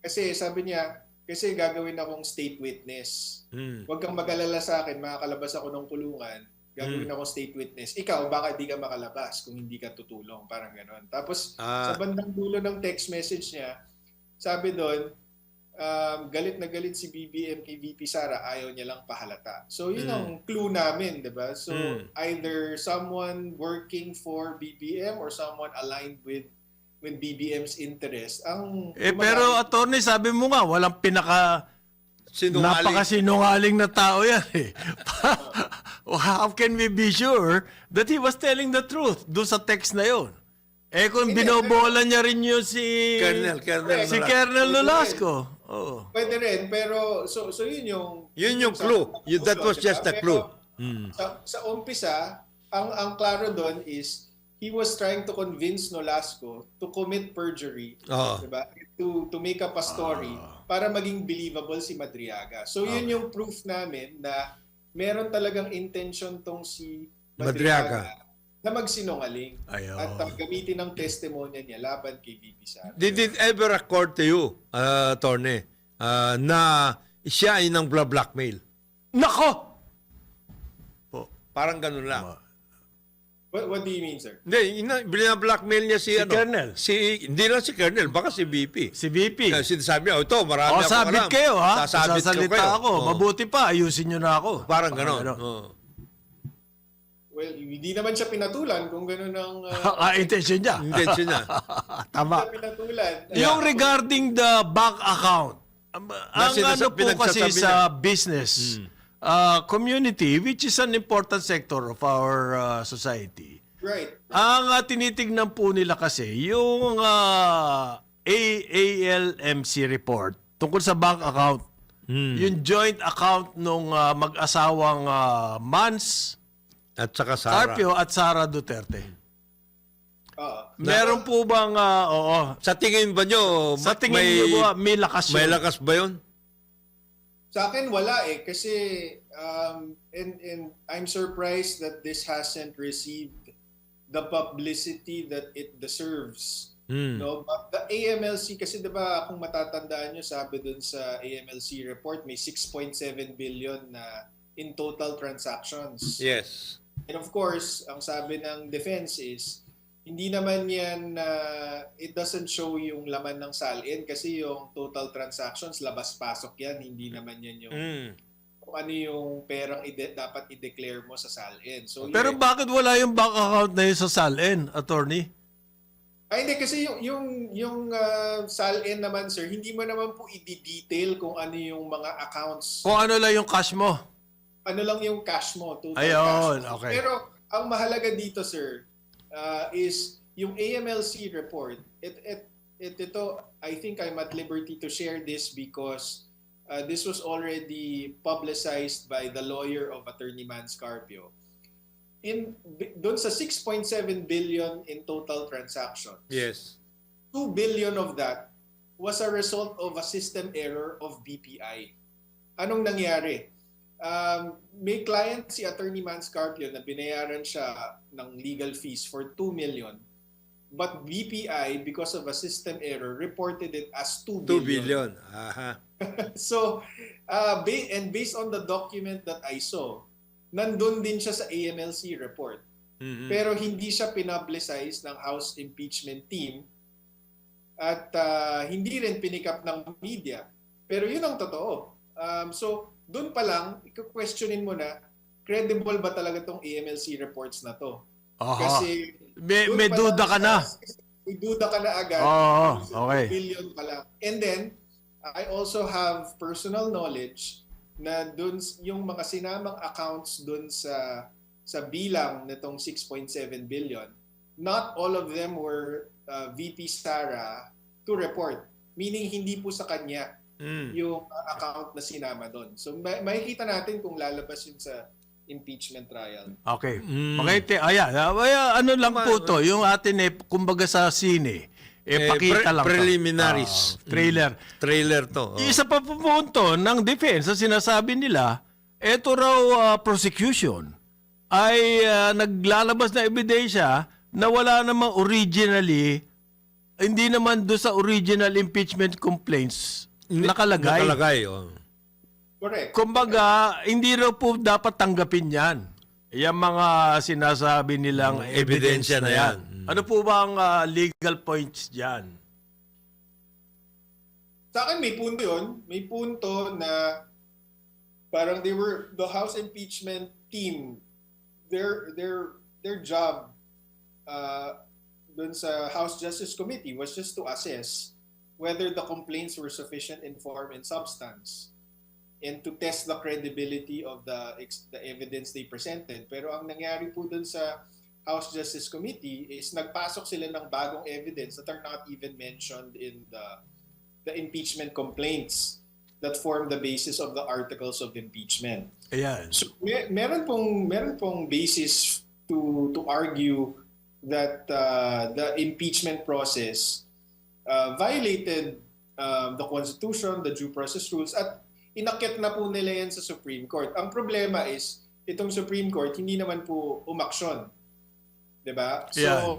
Kasi sabi niya, kasi gagawin akong state witness. Huwag kang mag-alala sa akin, makakalabas ako ng kulungan, gagawin akong state witness. Ikaw, baka di ka makalabas kung hindi ka tutulong. Parang ganon. Tapos, sa bandang dulo ng text message niya, sabi doon, galit na galit si BBM kay VP Sara, ayaw niya lang pahalata. So, yun ang clue namin, di ba? So, either someone working for BBM or someone aligned with BBM's interest. Pero attorney, sabi mo nga, walang napakasinungaling na tao yan eh. How can we be sure that he was telling the truth doon sa text na yun? Kung binobola niya rin yun si Colonel Nolasco. Oh. Pwede rin, pero so yun yung clue. That was just the clue. Sa umpisa, ang klaro doon is he was trying to convince Nolasco to commit perjury, diba? To make up a story para maging believable si Madriaga. So yun yung proof namin na meron talagang intention tong si Madriaga na magsinungaling at gamitin ng testimonya niya laban kay VP Sara. Did it ever occur to you, Attorney, na siya ay nang blackmail? Nako! Parang ganun lang. What do you mean, sir? Hindi, blackmail niya si Colonel. Hindi lang si Colonel, baka si VP. Si VP. Sinasabi niya, ito, marami akong sabit alam. kayo ha. Sasabit Sasalita kayo. ako. Mabuti pa, ayusin nyo na ako. Parang ganon. Well, hindi naman siya pinatulan kung gano'n ang... Intention niya. Intention niya. Tama. siya pinatulan. Yung regarding the bank account, ang ano po kasi pinagsasabi sa business community, which is an important sector of our society, Right. ang tinitignan po nila kasi, yung ALMC report tungkol sa bank account, yung joint account nung mag-asawang Mans, At saka Sara. Carpio at Sara Duterte. Oo. Meron po bang, Sa tingin ba nyo, sa tingin niyo ba, may lakas may yun? lakas ba yun? Sa akin, wala eh. Kasi, and I'm surprised that this hasn't received the publicity that it deserves. No? But the AMLC, kasi diba, kung matatandaan nyo, sabi dun sa AMLC report, may 6.7 billion na in total transactions. Yes. And of course, ang sabi ng defense is, hindi naman yan, it doesn't show yung laman ng salin kasi yung total transactions, labas-pasok yan. Hindi naman yan yung kung ano yung perang dapat i-declare mo sa salin. So, Pero bakit wala yung bank account na yun sa SALN, attorney? Ay, hindi. Kasi yung salin naman, sir, hindi mo naman po i-detail kung ano yung mga accounts. Kung ano lang yung cash mo? Ano lang yung cash mo, total Ayun, cash mo. okay. Pero ang mahalaga dito, sir, is yung AMLC report. Ito, I think I'm at liberty to share this because this was already publicized by the lawyer of Attorney Mans Carpio. Doon sa 6.7 billion in total transactions, Yes. 2 billion of that was a result of a system error of BPI. Anong nangyari? May client si Attorney Mans Carpio na binayaran siya ng legal fees for 2 million. But BPI, because of a system error, reported it as 2 2 billion. billion. Aha. So, and based on the document that I saw, nandun din siya sa AMLC report. Pero hindi siya pinablicize ng House Impeachment Team at hindi rin pinick up ng media. Pero yun ang totoo. So, doon pa lang, i-questionin mo na, credible ba talaga tong AMLC reports na to? Kasi, may duda ka na. May duda ka na agad. Okay. Billion pa lang. And then, I also have personal knowledge na dun yung mga sinamang accounts dun sa bilang nitong 6.7 billion, not all of them were VP Sara to report. Meaning, hindi po sa kanya. yung account na sinama doon. So makikita natin kung lalabas yun sa impeachment trial. Okay. Okay, ano lang po to, yung atin kumbaga sa sine, pakita lang to. Preliminaries. Trailer. Trailer to. Isa pa po punto ng defense, sinasabi nila, eto raw prosecution ay naglalabas na ebidensya na wala namang originally, hindi naman doon sa original impeachment complaints nakalagay. Correct. Kumbaga, hindi raw po dapat tanggapin yan. Yung mga sinasabi nilang Ebidensya na yan. Ano po ba ang legal points dyan? Sa akin may punto yun. May punto na parang the House impeachment team, their job dun sa House Justice Committee was just to assess whether the complaints were sufficient in form and substance and to test the credibility of the evidence they presented. Pero ang nangyari po dun sa House Justice Committee is nagpasok sila ng bagong evidence that are not even mentioned in the impeachment complaints that form the basis of the articles of impeachment. Ayan. So meron pong basis to argue that the impeachment process violated the Constitution, the due process rules, at inakyat na po nila yan sa Supreme Court. Ang problema is, itong Supreme Court, hindi naman po umaksyon. Diba? So,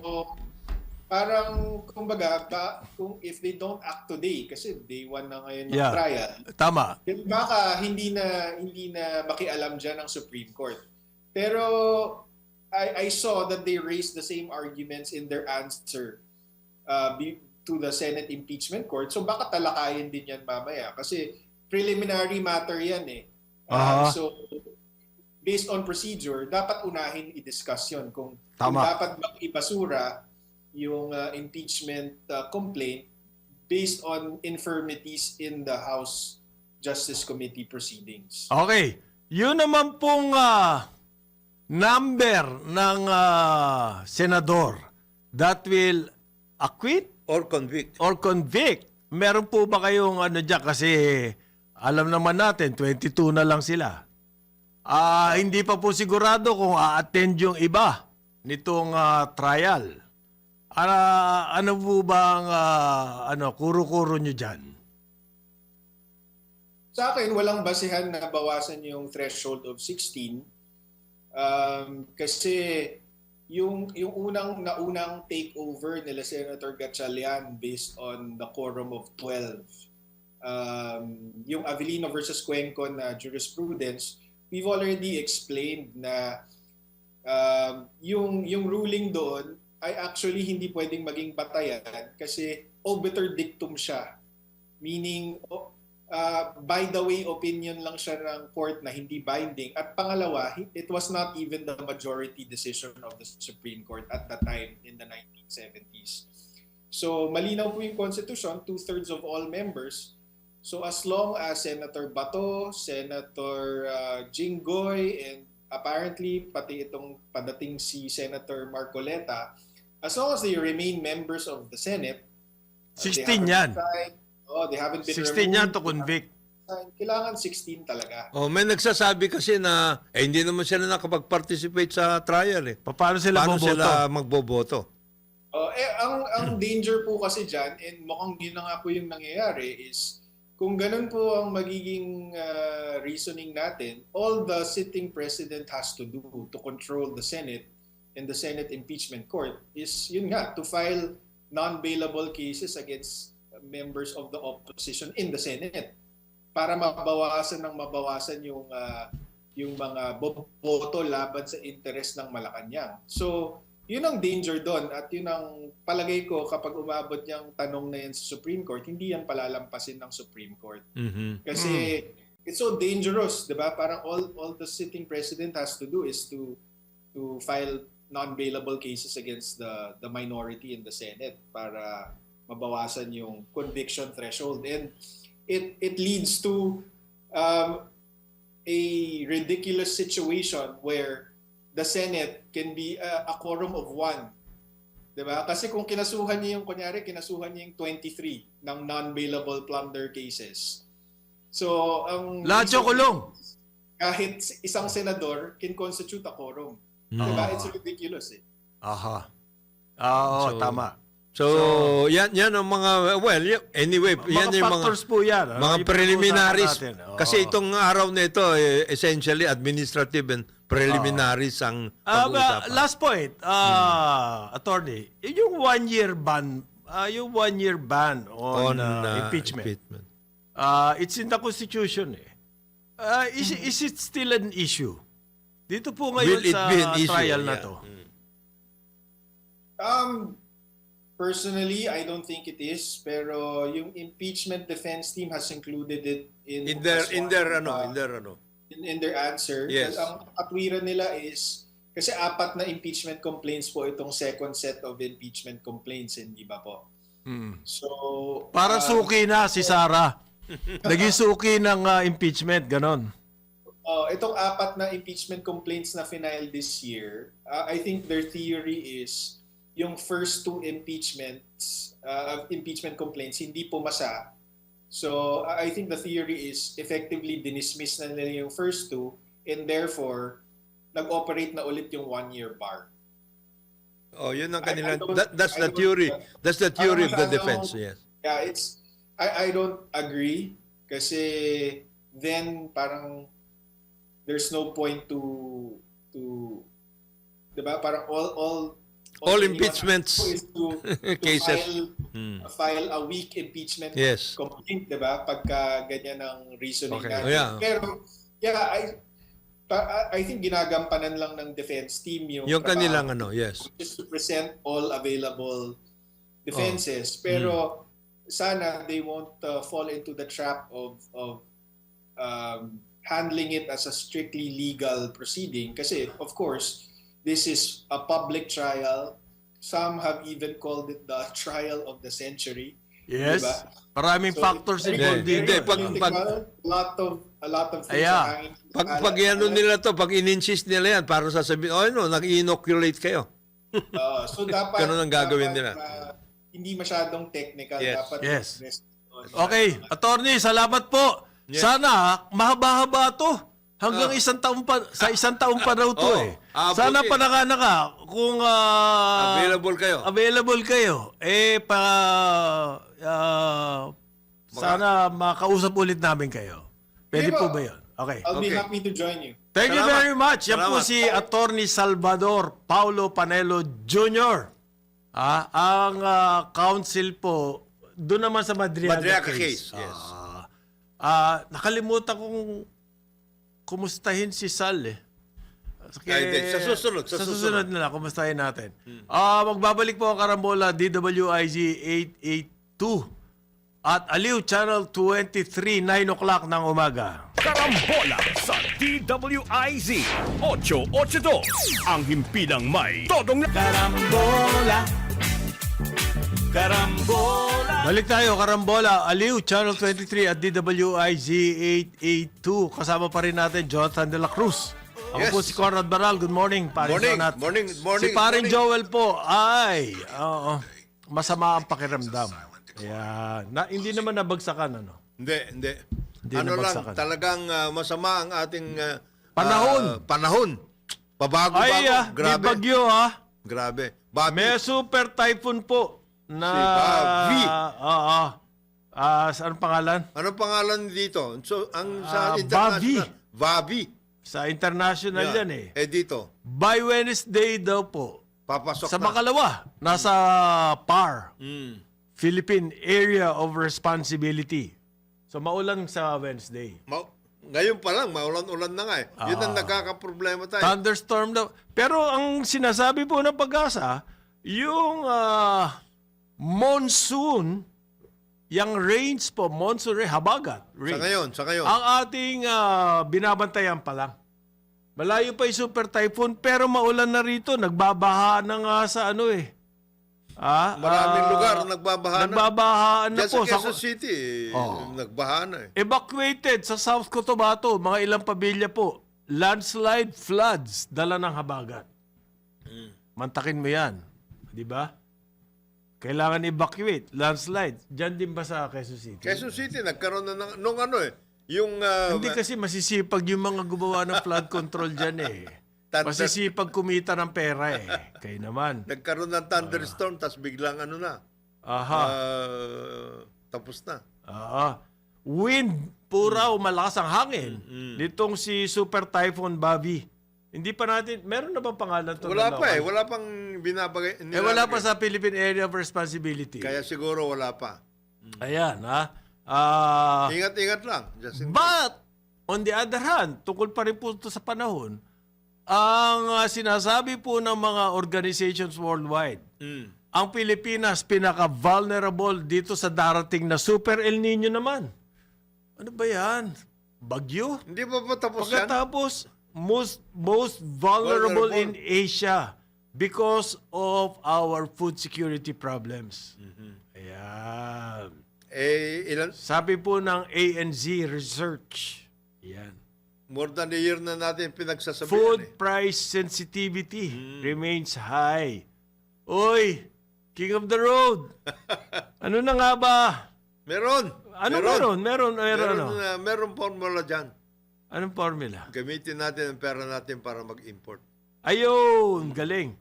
parang, kumbaga, kung if they don't act today, kasi day one na ngayon ng trial, tama. Baka hindi na makialam dyan ang Supreme Court. Pero, I saw that they raised the same arguments in their answer to the Senate impeachment court. So, baka talakayin din yan mamaya. Kasi, preliminary matter yan eh. So, based on procedure, dapat unahin i-discuss yun kung dapat bang ipasura yung impeachment complaint based on infirmities in the House Justice Committee proceedings. Okay. Yun naman pong number ng senador that will acquit Or convict. Meron po ba kayong dyan? Kasi alam naman natin, 22 na lang sila. Hindi pa po sigurado kung a-attend yung iba nitong trial. Ano po ba ang kuro-kuro nyo dyan? Sa akin, walang basihan na bawasan yung threshold of 16. Kasi yung unang takeover nila Senator Gatchalian based on the quorum of 12, yung Avellino versus Cuenco na jurisprudence, we've already explained na yung ruling doon ay actually hindi pwedeng maging batayan kasi obiter dictum siya. Meaning, by the way opinion lang siya ng court na hindi binding. At pangalawa, it was not even the majority decision of the Supreme Court at that time in the 1970s. So malinaw po yung Constitution, 2/3 of all members. So as long as Senator Bato, Senator Jinggoy, and apparently pati itong padating si Senator Marcoleta, as long as they remain members of the Senate, 16 yan. They haven't been 16 yan to convict. Kailangan 16 talaga. May nagsasabi kasi na hindi naman sila nakapag-participate sa trial eh. Paano sila magboboto? Ang danger po kasi dyan, and mukhang yun na nga po yung nangyayari, is kung ganun po ang magiging reasoning natin, all the sitting president has to do to control the Senate and the Senate impeachment court is yun nga, to file non-bailable cases against members of the opposition in the Senate para mabawasan yung mga boto laban sa interes ng Malacanang. So, yun ang danger doon at yun ang palagay ko kapag umabot yung tanong na yan sa Supreme Court, hindi yan palalampasin ng Supreme Court. Kasi it's so dangerous, di ba? Parang all the sitting president has to do is to file non-bailable cases against the minority in the Senate para mabawasan yung conviction threshold. And it leads to a ridiculous situation where the Senate can be a quorum of 1. Diba? Kasi kung kinasuhan niya yung 23 ng non-bailable plunder cases, So, ang Lahat yung kulong. kahit isang senador can constitute a quorum. Diba? It's ridiculous eh. Aha. Oo, So, tama. So, yan ang mga, well, anyway, yan Mga yung mga factors po yan. ano? mga Ipag-uusapan preliminaries. natin. Oo. Kasi itong araw na ito, essentially administrative and preliminaries ang pag-uusapan. Last point, attorney, yung 1-year ban, on, impeachment. It's in the Constitution eh. Is it still an issue? Dito po ngayon Will it sa be an issue? trial na Yeah. to. Personally, I don't think it is. Pero yung impeachment defense team has included it In their answer. Yes. Ang katwiran nila is, kasi 4 na impeachment complaints po itong second set of impeachment complaints, hindi ba po? So, Para suki na si Sara. Naging suki ng impeachment, ganon. itong 4 na impeachment complaints na final this year, I think their theory is yung first 2 impeachment complaints hindi pumasa. So, I think the theory is effectively dinismiss na nila yung first 2 and therefore nag-operate na ulit yung 1-year bar. Oh, yun ang kanilang, I don't- that's I the don't- theory. That's the theory of the masyadong- defense, yes. Yeah, I don't agree kasi then parang there's no point to 'di ba? Parang all anyone impeachments has to do is to cases. file a weak impeachment Yes. complaint, 'di ba? Pagka ganyan ang reasoning Okay. natin. Oh, yeah. Pero I think ginagampanan lang ng defense team yung Yung trabaho, yes. just to present all available defenses. Pero sana they won't fall into the trap of handling it as a strictly legal proceeding. Kasi, of course, this is a public trial. Some have even called it the trial of the century. Yes. Diba? Maraming So, factors very- involved Hindi, dito. political, a lot of things Aya. are hanging. Pag ano nila to, pag in-insist nila yan, parang sasabihin, nag-inoculate kayo. So dapat Ganun ang gagawin dapat, nila. Hindi masyadong technical. Yes. Dapat Yes. rest on- Okay, attorney, salamat po. Yes. Sana mahaba-haba to. Hanggang isang taon pa, sa isang taon pa daw to Oo. eh. Abot Sana eh. panaka kung Available kayo. available kayo, sana makausap ulit namin kayo. Pwede Di ba? po ba yun? Okay. I'll be Okay. happy to join you. Thank you Salamat. very much. Yan po Salamat. si Attorney Salvador Paulo Panelo Jr. Ang counsel po, doon naman sa Madriaga case. yes. Nakalimutan kong kumustahin si Sal eh. Hindi. Sa susunod. na lang, kumustahin natin. Magbabalik po ang Karambola DWIZ 882 at Aliw Channel 23, 9 o'clock ng umaga. Karambola sa DWIZ 882. Ang himpilang may todong Karambola. Balik tayo, Karambola, Aliw, Channel 23 at DWIZ 882. Kasama pa rin natin, Jonathan de la Cruz. Ako Yes. po si Conrad Baral. Good morning, paring Morning, Jonat. morning, Si paring morning. Joel po ay masama ang pakiramdam. Kaya, hindi naman nabagsakan, ano? Hindi. Hindi Ano lang, nabagsakan. talagang masama ang ating Panahon. panahon. Pabago-bago. Ay, may Grabe. bagyo, Grabe. Bobby. May super typhoon po na... Si Bobby. Anong pangalan? Anong pangalan dito? So, ang sa Bobby. international. Bobby. Sa international yan eh. Dito. By Wednesday daw po, Papasok sa na. Makalawa, nasa PAR, Mm. Philippine Area of Responsibility. So maulan sa Wednesday. Ngayon pa lang, maulan-ulan na nga eh. Yun ang nagkakaproblema tayo. Thunderstorm daw. Pero ang sinasabi po ng Pag-asa, yung monsoon, yung rains po, monsoon rain, habagat. Rain. Sa ngayon. Ang ating binabantayan pa lang. Malayo pa yung super typhoon, pero maulan na rito. Nagbabaha na nga sa ano eh. Maraming lugar nagbabaha na. Nagbabahaan na Diyan po. sa Quezon City, nagbaha na eh. Evacuated sa South Cotabato, mga ilang pamilya po. Landslide, floods, dala ng habagat. Mantakin mo yan. Di ba? Kailangan evacuate. Landslide. Diyan din ba sa Quezon City? Quezon City, nagkaroon na nung ano eh. Yung Hindi kasi masisipag yung mga gumawa ng flood control dyan eh. Masisipag kumita ng pera eh. Kayo naman. nagkaroon ng thunderstorm tapos biglang ano na. Aha. Tapos na. Wind, pura o malakas ang hangin. Nitong si Super Typhoon Bobby. Hindi pa natin, meron na bang pangalan to? Wala pa eh. Wala pang binabagay. Wala pa sa Philippine Area of Responsibility. Kaya siguro wala pa. Ayan, ha? Ingat-ingat lang. Just in But, on the other hand, tungkol pa rin po ito sa panahon, ang sinasabi po ng mga organizations worldwide, ang Pilipinas pinaka-vulnerable dito sa darating na Super El Nino naman. Ano ba yan? Bagyo? Hindi pa pa tapos yan? Pagkatapos, most vulnerable in Asia because of our food security problems. Ayan. Ilan? Sabi po ng ANZ Research. Ayan. More than a year na natin pinagsasabihan Food price sensitivity remains high. Oy, King of the Road. Ano na nga ba? Meron. Ano meron? Meron Meron formula dyan. Anong formula? Gamitin natin ang pera natin para mag-import. Ayun, galing.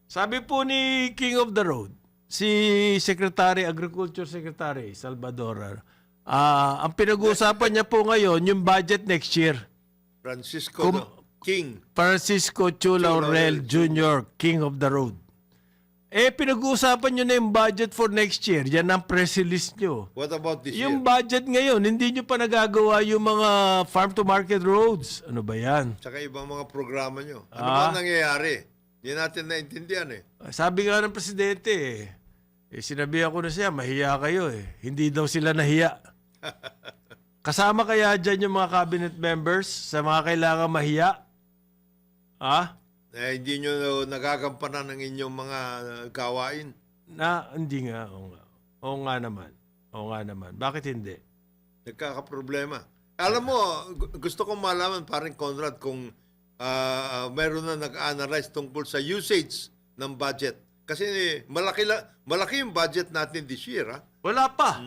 Sabi po ni King of the Road, si Agriculture Secretary Salvador, ang pinag-uusapan niya po ngayon, yung budget next year. Francisco Chulaurel Jr., King of the Road. Pinag-uusapan nyo na yung budget for next year. Yan ang press release nyo. What about this Yung year? budget ngayon, hindi nyo pa nagagawa yung mga farm-to-market roads. Ano ba yan? Tsaka ibang mga programa nyo. Ano ba nangyayari? Hindi natin naintindihan eh. Sabi nga ng presidente, sinabihan ko na siya, mahiya kayo eh. Hindi daw sila nahiya. Kasama kaya dyan yung mga cabinet members sa mga kailangan mahiya? Hindi nyo nagagampanan ng inyong mga gawain. Hindi nga. Oo nga naman. Bakit hindi? Nagkakaproblema. Alam mo, gusto kong malaman, paring Conrad, kung meron na nag-analyze tungkol sa usage ng budget. Kasi malaki yung budget natin this year. Wala pa.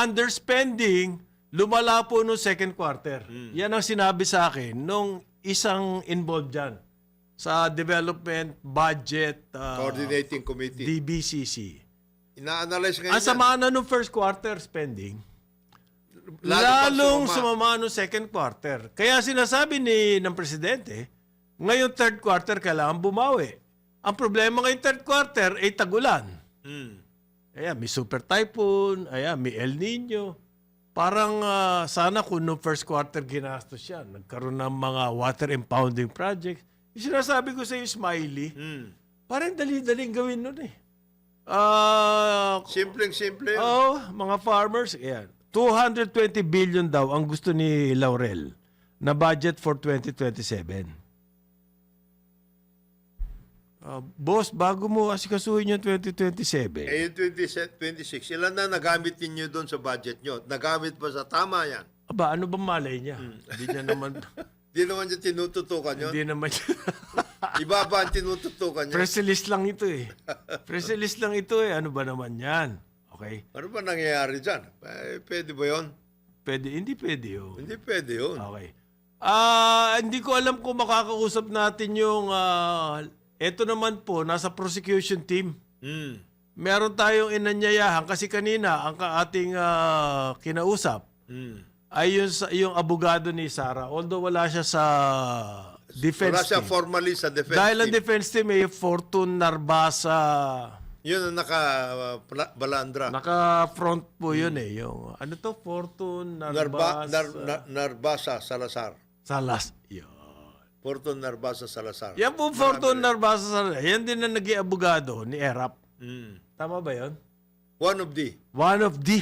Underspending, lumala po noong second quarter. Yan ang sinabi sa akin nung isang involved dyan sa Development Budget Coordinating Committee. DBCC. Ina-analyze ngayon Ang sama na nung first quarter spending, lalong sumama nung second quarter. Kaya sinasabi ng presidente, ngayong third quarter kailangan bumawi. Ang problema ngayong third quarter ay tagulan. Ayan, may super typhoon, ayan, may El Nino. Parang sana kung no first quarter ginastos yan, nagkaroon ng mga water impounding projects. Yung sinasabi ko sa iyo, Smiley, parang dali-daling gawin nun eh. Simpleng-simple. Mga farmers, ayan. 220 billion daw ang gusto ni Laurel na budget for 2027. Boss, bago mo asikasuhin yung 2027. Yung 2026, ilan na nagamit ninyo doon sa budget nyo? Nagamit pa sa tama yan? Aba, ano ba malay niya? Hindi niya naman... Hindi naman niya tinututukan yun? Hindi naman niya... Iba ba ang tinututukan niya? Press release lang ito eh. Press release lang ito eh. Ano ba naman yan? Okay? Ano ba nangyayari dyan? Pwede ba yun? Pwede, hindi pwede yun. Hindi pwede yun. Okay. Hindi ko alam kung makakausap natin yung... Ito naman po, nasa prosecution team. Meron tayong inanyayahan kasi kanina ang ating kinausap ay yung abogado ni Sara. Although wala siya sa defense Wala siya team. formally sa defense Dahil ang team. defense team ay Fortune Narbasa. Yun ang naka-balandra. Naka-front po yun eh. Yung, ano to? Fortune Narbasa. Narbasa Salazar. Yun. Fortune Narbasa Salazar. Yan po Fortune Narbasa Salazar. Yan din ang naging abogado ni Erap. Tama ba yun? One of the.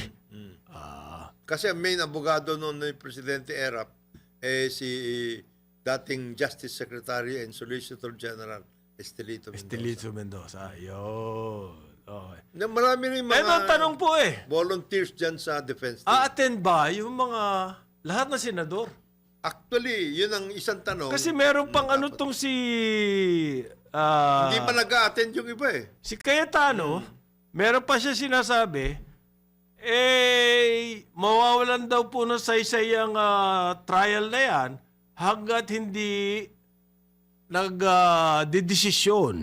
Kasi ang main abogado noon ni Presidente Erap si dating Justice Secretary and Solicitor General Estelito Mendoza. Yun. Okay. Marami rin mga Ito tanong po eh. volunteers dyan sa defense team. A-attend ba yung mga lahat na senador? Actually, yun ang isang tanong. Kasi meron pang ano tong si... Hindi pa nag-a-attend yung iba eh. Si Cayetano, meron pa siya sinasabi, mawawalan daw po ng saysayang trial na yan hanggat hindi nagdedesisyon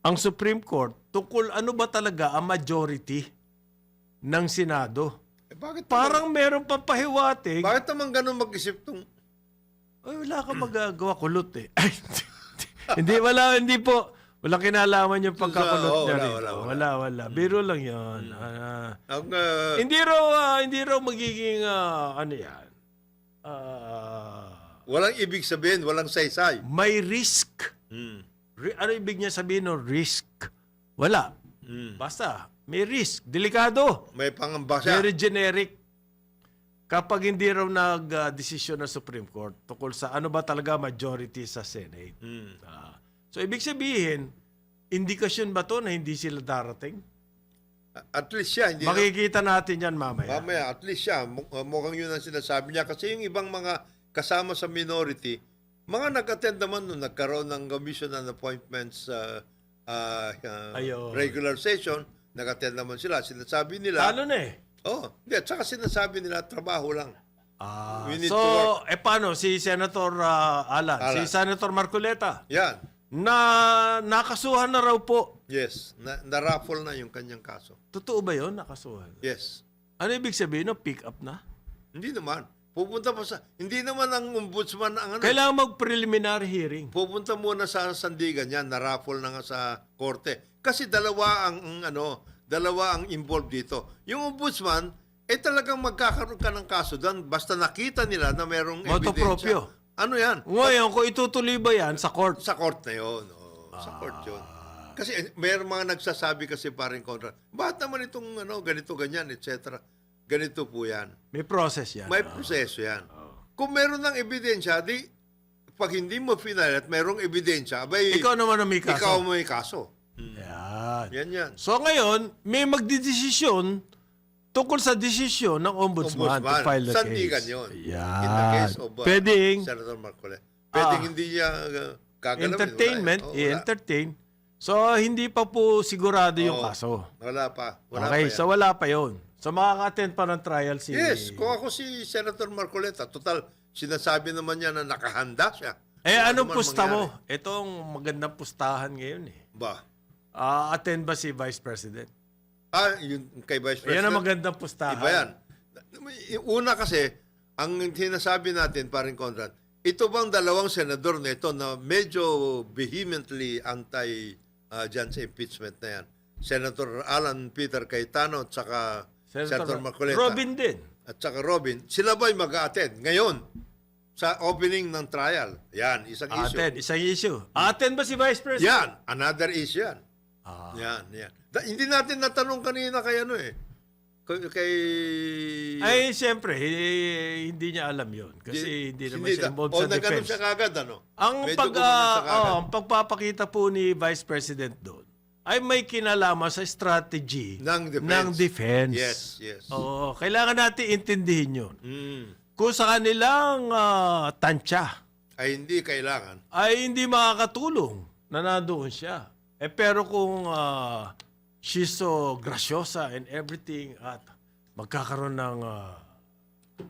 ang Supreme Court tungkol ano ba talaga ang majority ng Senado. Bakit Parang meron pang pahiwatig. bakit naman ganun mag-isip tong Ay, wala ka magagawa, kulot eh. Hindi po. Walang kinalaman yung pagkakulot niya rin. Wala. Biro lang yun. ang, Hindi raw magiging, ano yan, walang ibig sabihin, walang saysay. may risk. Ano ibig niya sabihin ng risk? Wala. Basta, may risk. Delikado. May pangamba siya. Very generic. Kapag hindi raw nag-desisyon ng Supreme Court tungkol sa ano ba talaga majority sa Senate. So, ibig sabihin, indikasyon ba to na hindi sila darating? At least siya, hindi Makikita natin yan mamaya. mamaya, at least siya, mukhang yun ang sinasabi niya. Kasi yung ibang mga kasama sa minority, mga nag-attend naman nung nagkaroon ng commission and appointments Ayun. regular session, nag-attend naman sila. Sinasabi nila, Talo na eh. hindi, at saka sinasabi nila, trabaho lang. We need So, to work. paano? Si Senator Alan, si Alan. Senator Marcoleta, Yan. na nakasuhan na raw po. Yes. Na-raffle na yung kanyang kaso. Totoo ba yun? Nakasuhan. Yes. Ano ibig sabihin? No? Pick up na? Hindi naman. Pupunta pa sa... Hindi naman ang ombudsman ang ano. Kailangan mag-preliminary hearing. Pupunta muna sa sandigan yan, na-raffle na nga sa korte. Kasi dalawa ang involved dito. Yung ombudsman, talagang magkakaroon ka ng kaso doon basta nakita nila na merong Motu ebidensya. proprio. Ano yan? Ngayon, kung itutuloy ba yan sa court? Sa court na yun. Sa court yun. Kasi mayroong mga nagsasabi kasi paring kontra, bakit naman itong ganito, ganyan, etc. Ganito po yan. May process yan. May proseso yan. Kung meron ng ebidensya, pag hindi mo final at merong ebidensya, abay, Ikaw naman ang may kaso. ikaw may kaso. Yan. Yan. So ngayon, may magdidesisyon tungkol sa desisyon ng ombudsman to file the Sandigan case. yun. Yan. In the case of Pwedeng Senator Marcoleta. Pwedeng hindi niya gagalawin. entertainment, Wala, wala. i-entertain. So, hindi pa po sigurado yung kaso. Wala pa. Wala Okay, pa yan. so wala pa yun. So, makaka-attend pa ng trial si... Yes, kung ako si Senator Marcoleta, total, sinasabi naman niya na nakahanda siya. anong man pusta mangyari. mo? Itong magandang pustahan ngayon eh. Ba? Attend ba si Vice President? Yun kay Vice President. Yan ang magandang pustahan. Iba yan. Una kasi, ang sinasabi natin, paring Conrad, ito bang dalawang senador na ito na medyo vehemently dyan sa impeachment na yan? Senator Alan Peter Cayetano at saka Senator Marcoleta. Robin din. At saka Robin, sila ba'y mag-attend ngayon sa opening ng trial? Yan, isang issue. Attend, isang issue. Attend ba si Vice President? Yan, another issue yan. Yan. Hindi natin natanong kanina kay Ay, siyempre, hindi niya alam yun. Kasi hindi naman siya involved sa nag-ano defense. siya kagad, ano? Ang, Medyo gumanon siya kagad. ang pagpapakita po ni Vice President doon ay may kinalaman sa strategy Ng defense. Yes. Oo, kailangan natin intindihin yun. Kung sa kanilang tansya Ay hindi kailangan. ay hindi makakatulong na nandoon siya. Pero kung she's so graciosa and everything at magkakaroon ng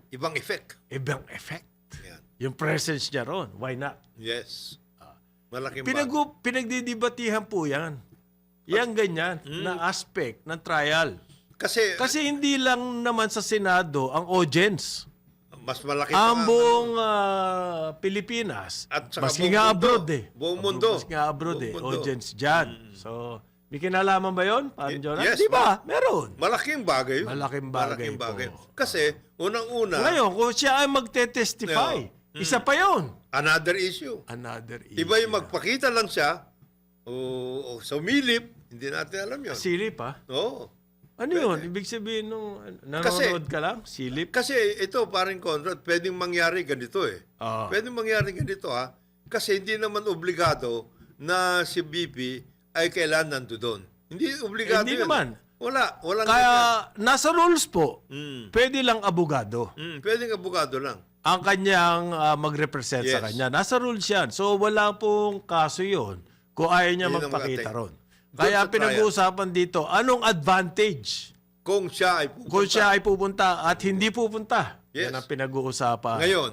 Ibang effect. ibang effect. Yan. Yung presence niya ron, why not? Yes. Malaking Pinagdidibatihan po yan. Yan ganyan na aspect ng trial. Kasi hindi lang naman sa Senado ang audience. mas malaki Ang pa buong Pilipinas, At saka maski buong nga mundo. abroad eh. Buong mundo. Maski nga abroad Buong eh, mundo. audience dyan. So, may kinalaman ba yun? Paano, Jonah? Yes, Di ba? Meron. malaking bagay yun. Malaking bagay po. Kasi, unang-una, Ngayon, kung siya ay magte-testify, isa pa yun. another issue. Another issue. Iba yung magpakita lang siya, o sumilip, hindi natin alam yun. Silip ha? Oo. Ano yun? Ibig sabihin nung nanonood ka lang? Silip? Kasi ito, paring Conrad, pwedeng mangyari ganito eh. Pwedeng mangyari ganito ha. Kasi hindi naman obligado na si BP ay kailan nandoon. Hindi obligado Hindi yun. naman. Walang Kaya nasa rules po, ganyan. pwede lang abogado Pwedeng abogado lang. ang kanyang mag-represent sa Yes. kanya. Nasa rules yan. So wala pong kaso yun kung ayaw niya Yun ang magpakita mga ron. Doon Kaya sa trial. pinag-uusapan dito, anong advantage Kung siya ay pupunta. Kung siya ay pupunta at hindi pupunta, Yes. yan ang pinag-uusapan. Ngayon,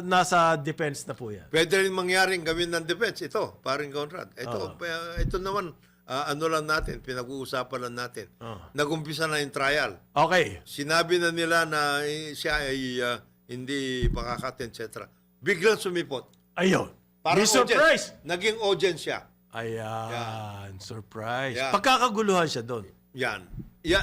Nasa defense na po yan. pwede rin mangyaring gawin ng defense. Ito, paring Conrad. Ito naman, ano lang natin, pinag-uusapan lang natin. Nag-umpisa na yung trial. Okay. Sinabi na nila na siya ay hindi pakakatin, etc. Biglang sumipot. Ayun. Parang May surprise! Naging audience siya. Ayan. Surprise. Yan. Pagkakaguluhan siya doon. Yan.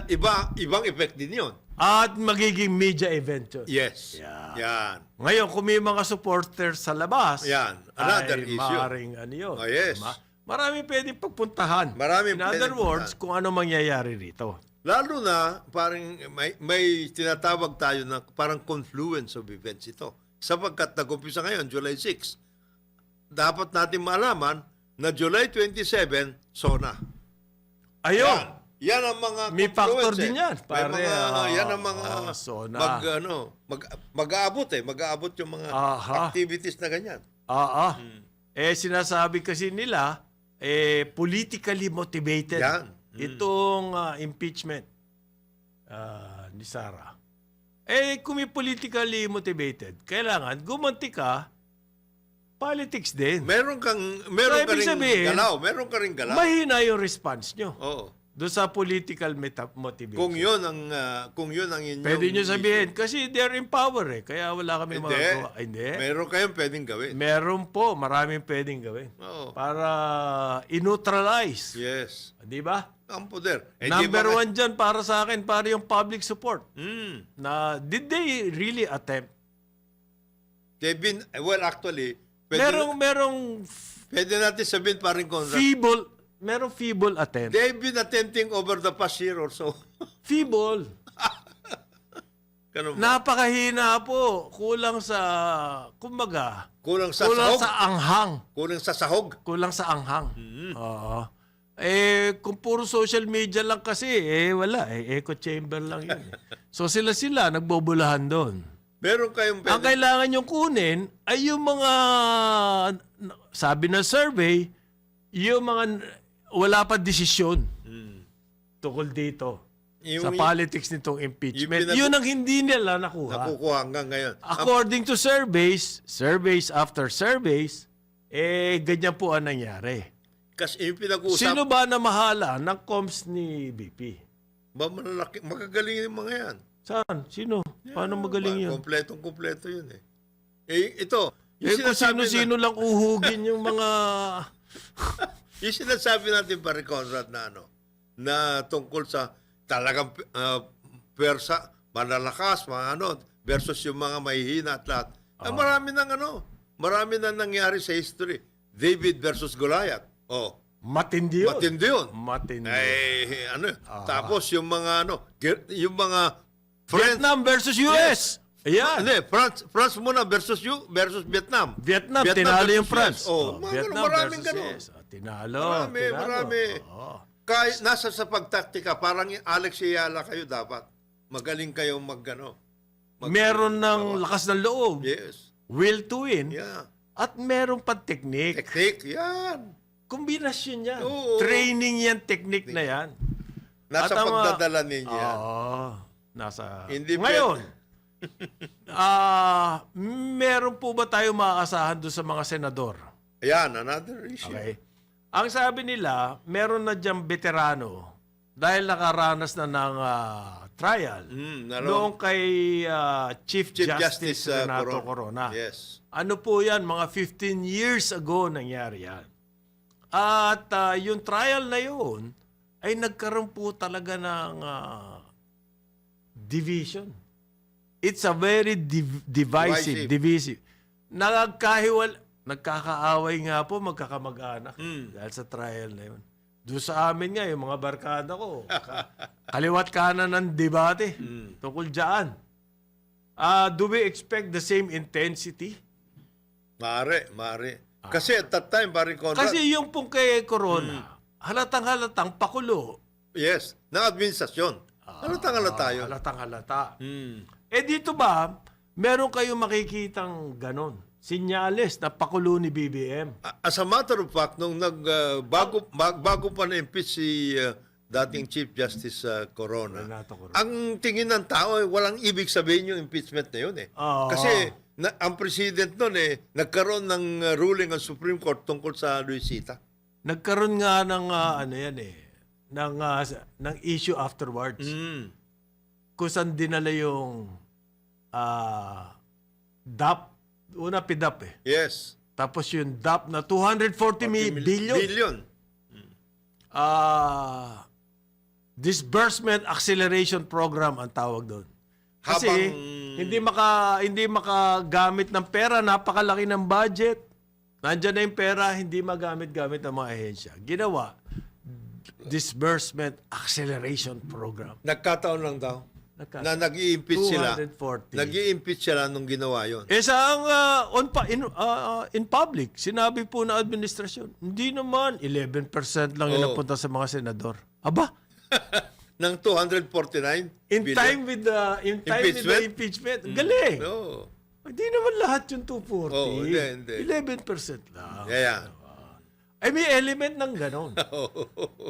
Ibang effect din yun. At magiging media event yun. Yes. Yan. Yan. Ngayon, kung may mga supporters sa labas, Yan. Another ay issue. maaaring ano yun. Oh, yes. Maraming pwedeng pagpuntahan. Maraming In other pwedeng words, kung ano mangyayari rito. Lalo na, parang may tinatawag tayo na parang confluence of events ito. Sapagkat nag-umpisa ngayon, July 6. Dapat natin malaman na July 27, SONA. Ayun. Yan ang mga May factor confluence, din yan. May Pare, yan ang mga SONA. mag-aabot mag-aabot yung mga Aha. activities na ganyan. Sinasabi kasi nila, politically motivated. Yan. Itong impeachment ni Sara. Kung may politically motivated, kailangan gumanti ka, politics din. Meron ka ibig ring sabihin, galaw, meron ka ring galaw. Mahina yung response nyo. Oo. Doon sa political motivation. Kung 'yun ang inyong Pwede nyo sabihin, kasi they're in power kaya wala kami Hindi. magagawa. Hindi. Meron kayong pwedeng gawin. Meron po, maraming pwedeng gawin. Oo. Para i-neutralize. Yes. Di ba? Ang poder. Number one dyan para sa akin, para yung public support. Mm. Na, did they really attempt? They've been, well, actually, Merong pwede natin sabihin parang Conrad. merong feeble attempt. They've been attempting over the past year or so. Feeble. Ganun ba? Napakahina po. Kulang sa, kumbaga, Kulang sa kulang sahog. sa anghang. Kulang sa sahog. Kulang sa anghang. Oo. Kung puro social media lang kasi, wala. Echo chamber lang yun. So sila nagbobulahan doon. Meron kayong Ang kailangan yung kunin ay yung mga, sabi ng survey, yung mga wala pa desisyon tungkol dito sa politics nitong impeachment. Yun ang hindi nila nakuha. nakukuha hanggang ngayon. According to surveys after surveys, ganyan po ang nangyari. Kasi yung pinag-uusap, Sino ba na mahala ng comms ni BP? malalaki, magagaling yung mga yan. Saan? Sino? Paano magaling yun? Kompletong-kompleto yun eh. Ito, Kung sino-sino lang uhugin yung mga... yung sinasabi natin pare Conrad na tungkol sa talagang pwersa, malalakas, versus yung mga mahihina at lahat. Marami na nangyari sa history. David versus Goliath. Matindi yun. Matindi yun. Matindi. Tapos yung mga friends, Vietnam versus US. Ayan. Hindi, France muna versus Vietnam. Vietnam tinalo yung France. Vietnam maraming versus ganun. US. Tinalo. Marami. Kahit nasa sa pagtaktika, parang Alex Ayala kayo dapat. Magaling kayong Meron ng lakas ng loob. Yes. Will to win. Yeah. At meron pang technique. Technique, yan. Kombinasyon yan. Oo. Training yan, technique na yan. Nasa At ang mga- pagdadala ninyo yan. Nasa... Hindi Ngayon, meron po ba tayo maaasahan doon sa mga senador? Ayan, another issue. Okay. Ang sabi nila, meron na diyang veterano dahil nakaranas na ng trial noong kay Chief Justice Renato Corona. Yes. Ano po yan? Mga 15 years ago nangyari yan. At yung trial na yun ay nagkaroon po talaga ng division. It's a very divisive. Nagkakaaway nga po magkakamag-anak dahil sa trial na yun. Doon sa amin nga, yung mga barkada ko, kaliwat kanan ng debate tungkol dyan. Do we expect the same intensity? Maaari. Kasi at that time, parang Conrad, Kasi yung pong kay Corona, halatang pakulo. yes, ng administrasyon. Halatang-halata yun. Halatang-halata. Dito ba, meron kayong makikitang ganon? Sinyales na pakulo ni BBM. As a matter of fact, nung bago pa na-impeach si dating Chief Justice Corona. Renato Corona. Ang tingin ng tao, walang ibig sabihin yung impeachment na yun eh. Oo. Kasi ang president nun nagkaroon ng ruling ng Supreme Court tungkol sa Luisita. Nagkaroon nga ng ng issue afterwards. Kung saan dinala yung DAP, una PDAP eh. Yes. Tapos yung DAP na 240 billion. Billion. Disbursement Acceleration Program ang tawag doon. Kasi hindi makagamit ng pera, napakalaki ng budget. Nandiyan na yung pera, hindi magamit-gamit ng mga ahensya. Ginawa, Disbursement Acceleration Program. Nagkataon lang daw na nag-i-impeach sila. 240. Nag-i-impeach sila nung ginawa yon. In public, sinabi po na administrasyon, hindi naman, 11% lang yung Oo. napunta sa mga senador. Aba, Ng 249 in billion. time with the impeachment, galing. No. Hindi naman lahat yung 240. Oo, hindi. 11% lang. Yeah. Ay, may element ng ganon.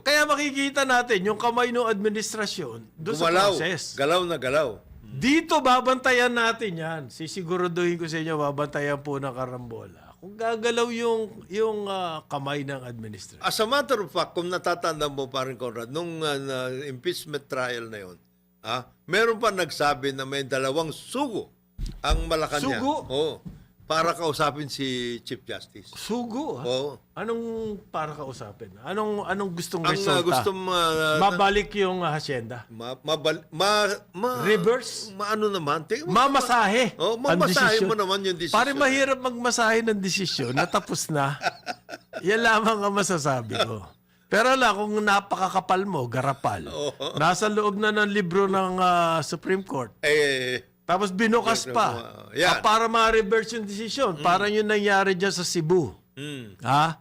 Kaya makikita natin yung kamay ng administrasyon doon sa Gumalaw. process. Galaw na galaw. Dito babantayan natin yan. Sisiguraduhin ko sa inyo, babantayan po ng karambola. Kung gagalaw yung kamay ng administrasyon. As a matter of fact, kung natatanda mo pa rin, Conrad, nung impeachment trial na yun, meron pa nagsabi na may 2 sugo ang Malacanang. Sugo? Oo. Para kausapin si Chief Justice. Sugo, ha? Oo. Anong para kausapin? Anong gustong Ang resulta? gusto Mabalik yung hacienda? Reverse? Ano naman? Mamasahe. ang mamasahe desisyon. mo naman yung decision. Pare mahirap magmasahe ng desisyon. Natapos na. Yan lamang ang masasabi ko. Pero lang, kung napakakapal mo, garapal, nasa loob na ng libro ng Supreme Court, tapos binukas pa Yan. para ma-reverse yung desisyon. Parang yung nangyari dyan sa Cebu. Ha?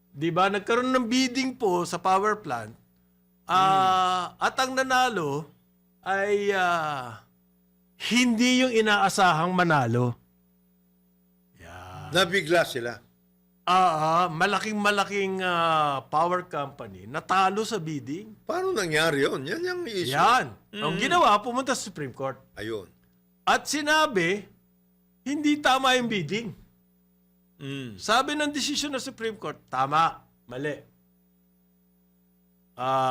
Di ba? Nagkaroon ng bidding po sa power plant. At ang nanalo ay hindi yung inaasahang manalo. Nabigla sila. Malaking power company natalo sa bidding. Paano nangyari yun? Yan yung issue. Yan. Ang ginawa, pumunta sa Supreme Court. Ayun. At sinabi, hindi tama yung bidding. Sabi ng desisyon ng Supreme Court, tama, mali.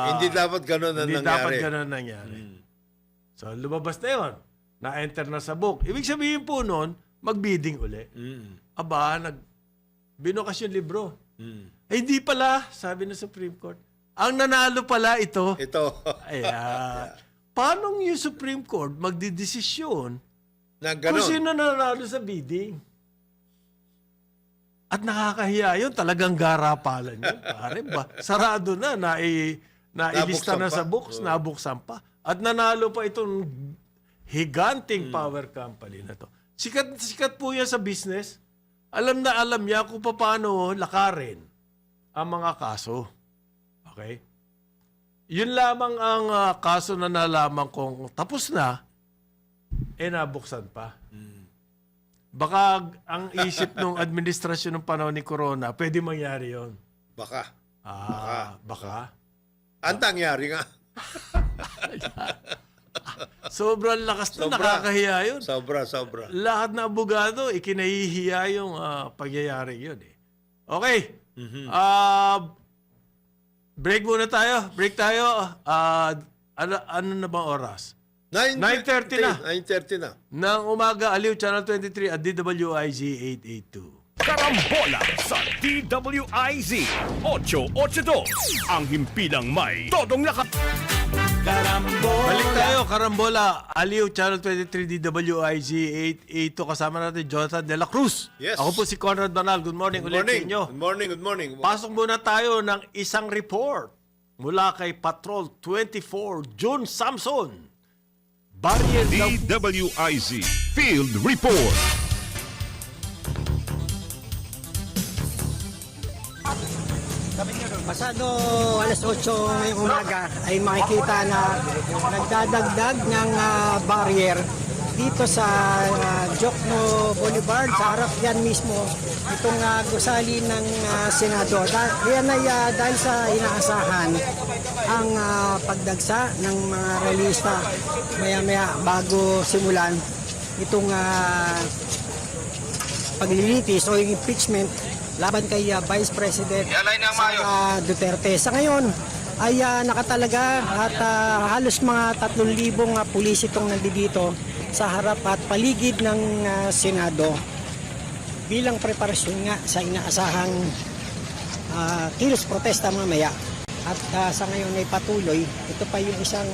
Hindi dapat ganun ang Hindi nangyari. dapat ganun nangyari. So, lumabas na yun. Na-enter na sa book. Ibig sabihin po nun, mag-bidding uli. Binukas yung libro. Hindi pala, sabi ng Supreme Court, ang nanalo pala ito. Ito. Ayan. Paano yung Supreme Court magdidesisyon Na kung ganun. sino nanalo sa bidding? At nakakahiya yun, talagang garapalan yun. Pare ba? Sarado na, nailista na Nabuksan sa pa. books, nabuksan pa. At nanalo pa itong higanting power company na to. Sikat po yan sa business. Alam na alam niya kung paano lakarin ang mga kaso. Okay? Yun lamang ang kaso na nalaman kong tapos na, nabuksan pa. Baka ang isip ng administrasyon ng panahon ni Corona, pwede mangyari yon. Baka. Baka. Ang tangyari nga. Sobrang lakas na, Sobra. nakakahiya yun. Sobra. Lahat na abogado, ikinahihiya yung pagyayari yun. Okay. Break muna tayo. Break tayo. Ano na bang oras? 9:30 na. 9:30 na. Ng umaga, Aliw, Channel 23 at DWIZ 882. Karambola sa DWIZ 882. Ang himpilang may todong lakas. Balik tayo, Karambola. Aliw, Channel 23, DWIZ 882. Kasama natin, Jonathan De La Cruz. Yes. Ako po si Conrad Banal. Good morning ulit sa inyo. Good morning. Pasok muna tayo ng isang report mula kay Patrol 24, June Samson. Barrier daw. DWIZ Field Report. Pasado alas 8 ngayong umaga ay makikita na nagdadagdag ng barrier dito sa Jokno Boulevard, sa harap yan mismo, itong gusali ng Senado. Yan ay dahil sa inaasahan ang pagdagsa ng mga realista maya-maya bago simulan itong paglilitis o yung impeachment laban kay Vice President Duterte. Sa ngayon ay nakatalaga at halos mga 3,000 pulis itong nandito sa harap at paligid ng Senado bilang preparasyon nga sa inaasahang kilos protesta mamaya. At sa ngayon ay patuloy. Ito pa yung isang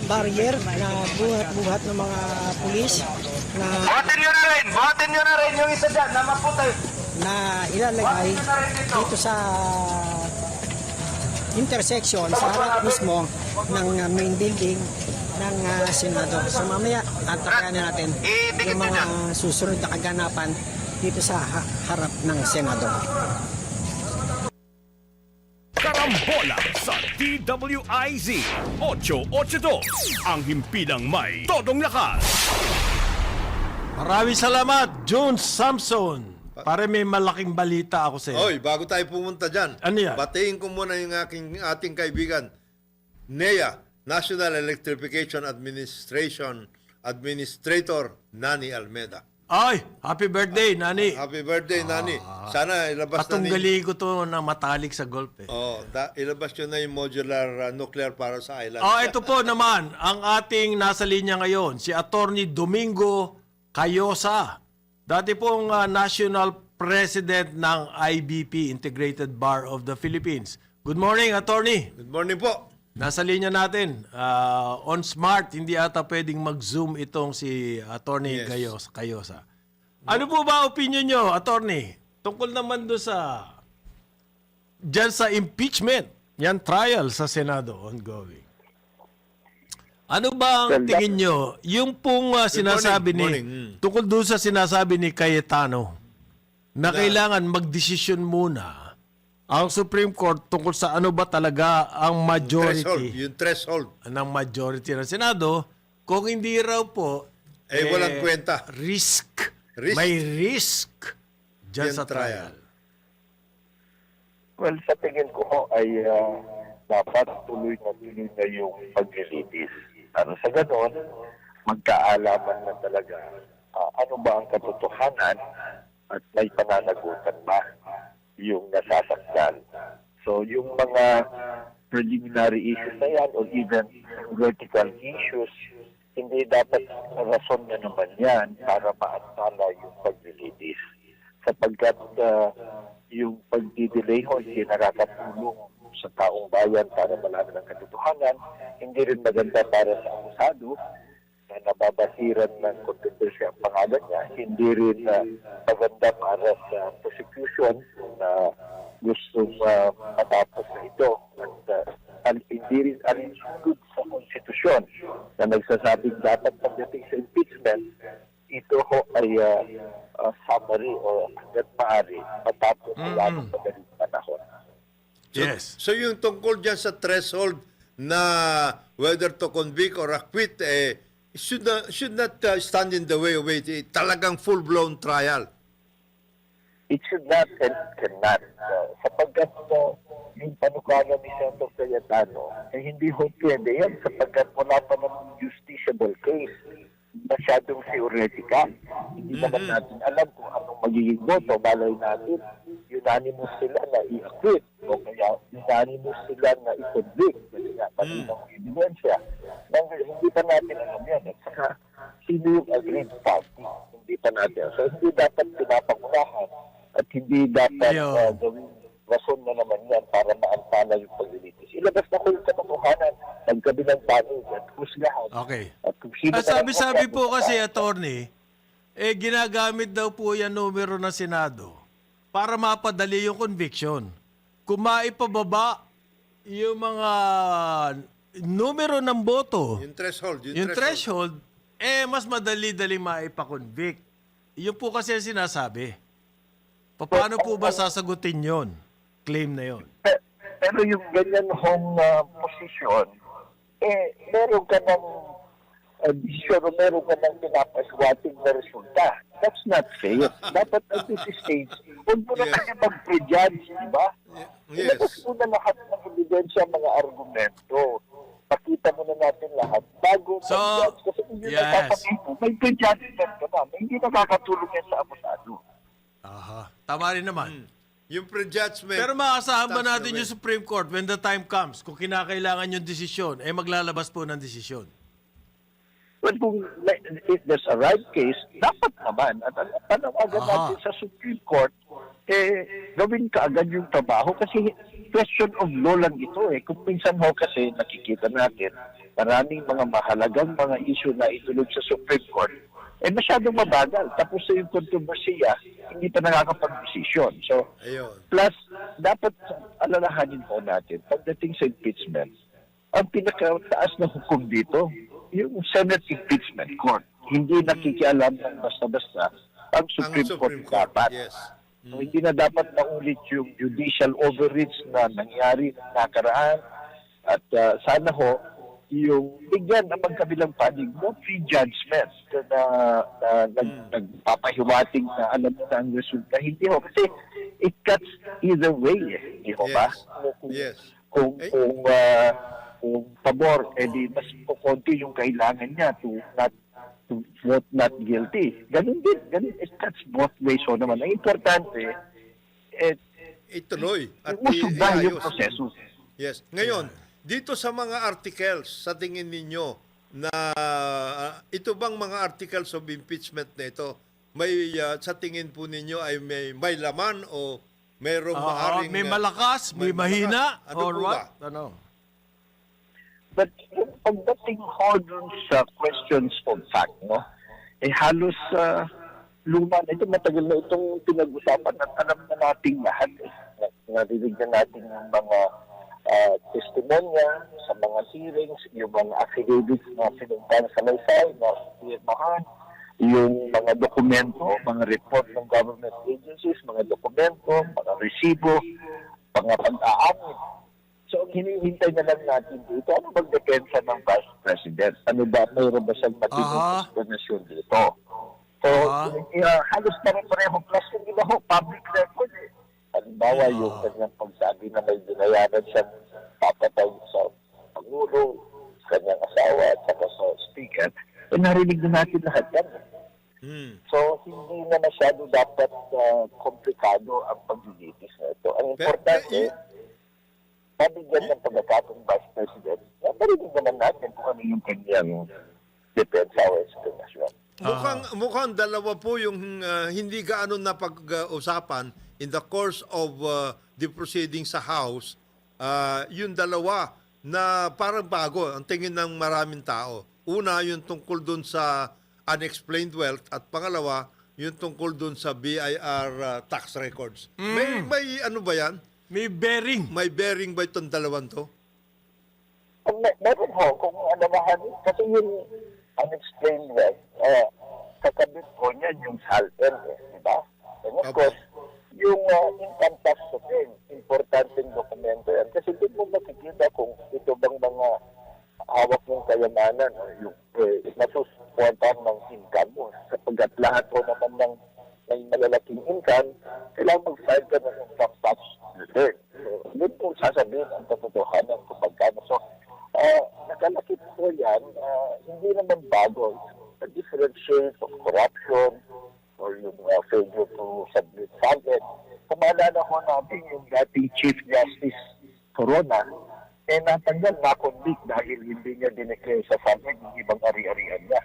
barrier na buhat-buhat ng mga pulis na Buhatin nyo na rin yung isa dyan na maputi. na ilalagay dito sa intersection sa harap mismo ng main building ng Senado. So mamaya antabayan natin yung mga susunod na kaganapan dito sa harap ng Senado. Karambola sa DWIZ 882, ang himpilang may todong lakas. Maraming salamat, June Samson. Pare may malaking balita ako sa iyo. Oy, bago tayo pumunta dyan, Ano yan? batiin ko muna yung ating kaibigan, NEA, National Electrification Administrator, Nani Almeda. Ay, happy birthday, Nani. Happy birthday, Nani. Sana ilabas na Patunggali ko to na matalik sa golf eh. ilabas nyo na yung modular nuclear para sa island. Ito po naman, ang ating nasa linya ngayon, si Attorney Domingo Cayosa. Dati pong National President ng IBP, Integrated Bar of the Philippines. Good morning, Attorney. Good morning po. Nasa linya natin. On Smart, hindi ata pwedeng mag-zoom itong si Attorney Yes. Cayosa. Ano po ba opinion nyo, Attorney? Tungkol naman doon sa impeachment. Yan, trial sa Senado ongoing. Ano ba ang tingin nyo? Yung pong sinasabi Good morning. tungkol doon sa sinasabi ni Cayetano na kailangan magdesisyon muna ang Supreme Court tungkol sa ano ba talaga ang majority Yung threshold. ng majority ng Senado, kung hindi raw po walang kwenta. Risk. Risk. May risk dyan Yan sa trial. Well, sa tingin ko ho ay dapat tuloy na yung paglilitis. Sa ganon, magkaalaman na talaga ano ba ang katotohanan at may pananagutan ba yung nasasaktan. So yung mga preliminary issues na yan or even vertical issues, hindi dapat rason na naman yan para maantala yung paglilitis. Sapagkat yung pagdidelay ho hindi nakakatulong sa taong bayan para malaman ang katotohanan, hindi rin maganda para sa akusado na nababasiran ng controversy ang pangalan niya, hindi rin maganda para sa prosecution na gustong matapos na ito. At hindi rin alinsunod sa konstitusyon na nagsasabing dapat pagdating sa impeachment, ito ho ay summary o hanggat maaari matapos sa lamang madaling panahon. Yes. So yung tungkol dyan sa threshold na whether to convict or acquit, should not stand in the way of it. Talagang full-blown trial. It should not and cannot. Sapagkat yung panukala ni Senator Cayetano, hindi ho pwede yan sapagkat wala pa namang justiciable case. Masyadong theoretica. Hindi naman natin alam kung anong magiging boto. Malay natin, unanimous sila na i-acquit o kaya unanimous sila na i-convict. Kasi nga, pati ng ebidensya. Hindi pa natin alam yan. At saka, sino yung agreed party? Hindi pa natin. So, hindi dapat pinapangunahan at hindi dapat gawin rason na naman yan para maantala yung paglilitis. Ilabas na ko yung katotohanan ng kabilang panig at husgahan. Okay. At kung sino Sabi-sabi po kasi, Attorney, ginagamit daw po yan numero ng Senado para mapadali yung conviction. Kung maipababa yung mga numero ng boto, Yung threshold. yung threshold, mas madali-dali maipakonvict. Yun po kasi ang sinasabi. Paano po ba sasagutin yon? Claim na yon. Pero yung ganyan hong posisyon, meron ka ng desisyon o meron ka ng pinapaswating na resulta. That's not fair. Dapat at this stage, huwag mo na Yes. kanya mag-prejudge, di ba? Yes. Ilabas mo na lahat ng ebidensya, mga argumento. Pakita mo na natin lahat bago So, mag-judge. Kasi kung yun yes. ang sasabihin mo, may prejudgment ka na. May hindi nakakatulong yan sa abusado. Aha. Tama rin naman. Yung prejudgment. Pero maasahan ba That's natin the yung way. Supreme Court when the time comes, kung kinakailangan yung desisyon, eh maglalabas po ng desisyon? But kung if there's a right case, dapat naman. At panawagan Aha. natin sa Supreme Court, gawin ka agad yung trabaho kasi question of law lang ito eh. Kung minsan ho kasi nakikita natin, maraming mga mahalagang mga issue na itulog sa Supreme Court, masyadong mabagal. Tapos sa yung kontrobersiya, hindi pa nakakapag-desisyon. So, Ayun. plus, dapat alalahanin po natin, pagdating sa impeachment, ang pinakataas na hukom dito, yung Senate Impeachment Court. Hindi nakikialam ng basta-basta ang Supreme Court dapat. Yes. So, hindi na dapat naulit yung judicial overreach na nangyari ng nakaraan. At sana ho, yung bigyan ng magkabilang panig mo prejudgment na nagpapahiwating na alam mo na ang resulta. Hindi ho. Kasi it cuts either way. Hindi ho ba? Yes. Kung pabor, di mas kukunti yung kailangan niya to vote not guilty. Ganun din. It cuts both ways. So naman, ang importante, Ituloy. At umusugba yung iayos. proseso. Yes. Ngayon, dito sa mga articles, sa tingin ninyo, na ito bang mga articles of impeachment na ito, may sa tingin po ninyo ay may laman o mayroong maaring... may malakas, may mahina, Ano or po what? ba? Ano? But yung pagdating ho dun sa questions of fact, no? Halos luma na ito, matagal na itong pinag-usapan at alam na nating lahat. Narinig na natin yung mga testimonya sa mga hearings, yung mga affidavits na sinundan sa laysay, na firmahan, yung mga dokumento, mga report ng government agencies, mga dokumento, mga resibo, mga pag-aamin. So, ang hinihintay na lang natin dito, ano bang depensa ng Vice President? Ano ba, mayroon ba siyang matinding explanation dito? So, halos pare-pareho plus yung iba ho, public record eh. Halimbawa, yung kanyang pagsabi na may binayaran siyang papatay sa Pangulo, sa kanyang asawa, at saka sa speaker, narinig na natin lahat yan. So, hindi na masyado dapat komplikado ang paglilitis na ito. Ang importante, mabigyan ng pagkakataong Vice President, narinig naman natin kung ano yung kanyang depensa o explanation. Mukhang dalawa po yung hindi gaano na pag-usapan in the course of the proceedings sa House. Yung dalawa na parang bago ang tingin ng maraming tao. Una, yung tungkol dun sa unexplained wealth at pangalawa, yung tungkol dun sa BIR tax records. May ano ba yan? May bearing. May bearing ba itong dalawang to? Meron ho, kung alamahan, kasi yung unexplained wealth, kakabit ko niyan yung SALTER, di ba? And of course, yung income tax return, importanteng dokumento yan. Kasi hindi mo makikita kung ito bang mga hawak mong kayamanan o yung nasusuportahan ng income mo. Sapagkat lahat po naman ng may malalaking income, kailangan mag-file ka ng income tax return. So, yun po sasabihin ang katotohanan kung magkano. So, nakalakip po yan, hindi naman bago. A different shades of corruption or yung failure to submit target. Kung maalala ko natin yung dating Chief Justice Corona, natanggal na convict dahil hindi niya dineclare sa target yung ibang ari-arian niya.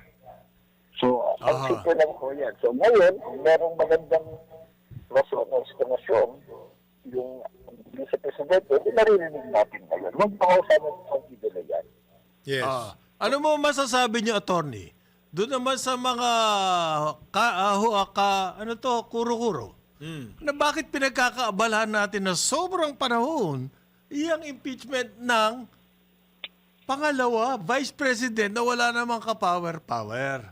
So, ang simple lang po yan. So, ngayon, kung merong magandang rason o explanation, yung Vice President, naririnig natin ngayon. Huwag pa ako sana ang idala yan. Yes. Ano mo masasabi niyo, attorney? Doon naman sa mga kuro-kuro, na bakit pinagkakaabalahan natin na sobrang panahon iyang impeachment ng pangalawa, Vice President na wala namang ka-power-power.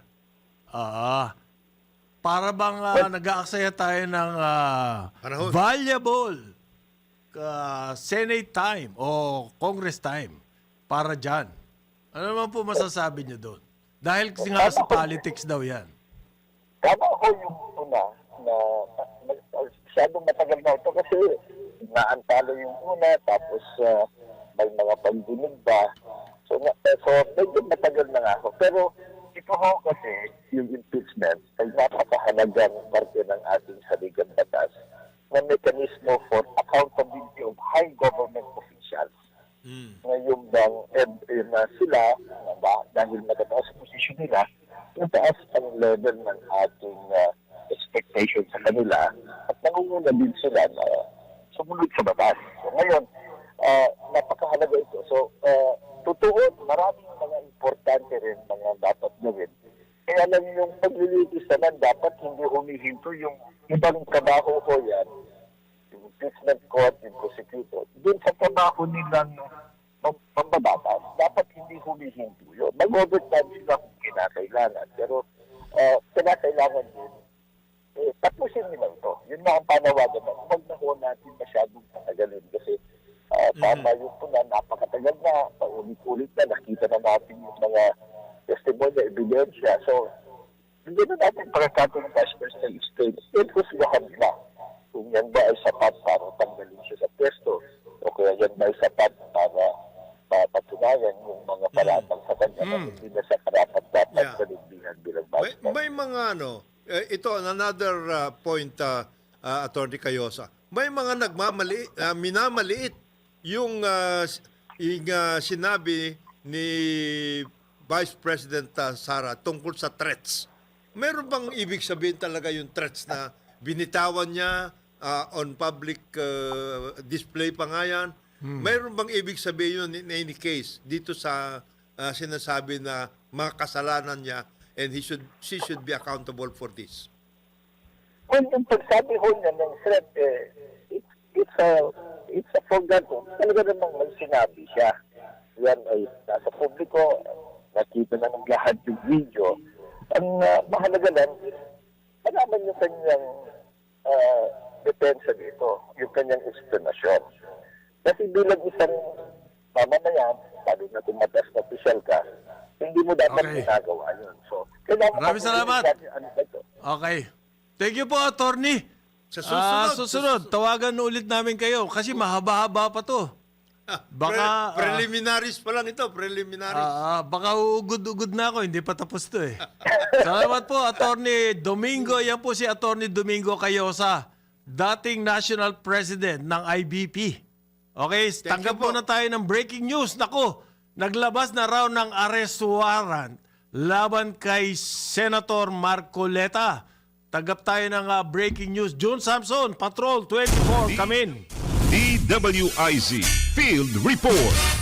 Para bang nag-aaksaya tayo ng Panahon. valuable Senate time o Congress time para dyan. Ano naman po masasabi niyo doon? Dahil kasi nga sa politics daw yan. Tama ko yung una na masyadong matagal na ito kasi naantalo yung una tapos may mga pagdinig ba. So medyo matagal na nga ako. Pero ito ho kasi yung impeachment ay napakahalagang parte ng ating saligang batas na mekanismo for accountability of high government officials. Ngayon bang na sila dahil matataas sa posisyon nila, mataas ang level ng ating expectation sa kanila at nangunguna din sila na sumunod sa batas. So ngayon, napakahalaga ito. So, totoo, maraming mga importante rin mga dapat gawin. Kaya lang yung paglilitis naman, dapat hindi humihinto yung ibang trabaho ko yan, yung impeachment court, yung prosecutor. Doon sa trabaho nilang pambabatas, dapat hindi humihinto yun. Mag-overtime sila kung kinakailangan. Pero kinakailangan din, tapusin nila ito. Yun na ang panawagan na huwag na ho natin masyadong patagalin kasi tama yung po na napakatagal na, paulit-ulit na, nakita na natin yung mga testimony, ebidensya. So, hindi na natin pagkakataon ng Vice President State, husgahan na kung yan ba ay sapat para tanggalin siya sa pwesto o kaya yan ba ay sapat para patunayan yung mga palatang sa kanya na hindi na sa karapat-dapat paligbihan bilang Vice President. May mga ito another point, Atty. Cayosa. May mga minamaliit yung sinabi ni Vice President Sara tungkol sa threats. Meron bang ibig sabihin talaga yung threats na binitawan niya on public display pa nga yan? Meron bang ibig sabihin yun in any case dito sa sinasabi na mga kasalanan niya and she should be accountable for this? Kung yung pagsabi ho niya ng threat, it's a forgotten. Talaga namang may sinabi siya. Yan ay nasa publiko, nakita na ng lahat yung video. Ang mahalaga lang, malaman yung kanyang depensa dito, yung kanyang explanation. Kasi bilang isang mamamayan, lalo na tumatas na opisyal ka, hindi mo dapat ginagawa yun. So, maraming salamat. Ano ba ito? Okay. Thank you po, attorney. Sa Susunod, tawagan ulit namin kayo kasi mahaba-haba pa to. Baka preliminaries pa lang ito, preliminaries. baka ugod-ugod na ako, hindi pa tapos to eh. Salamat po, Attorney Domingo. Yan po si Attorney Domingo Cayosa, dating National President ng IBP. Okay, tanggap muna tayo ng breaking news. Nako, naglabas na raw ng arrest warrant laban kay Senator Marcoleta. Tanggap tayo ng breaking news. June Samson, Patrol 24, come in. DWIZ Field Report.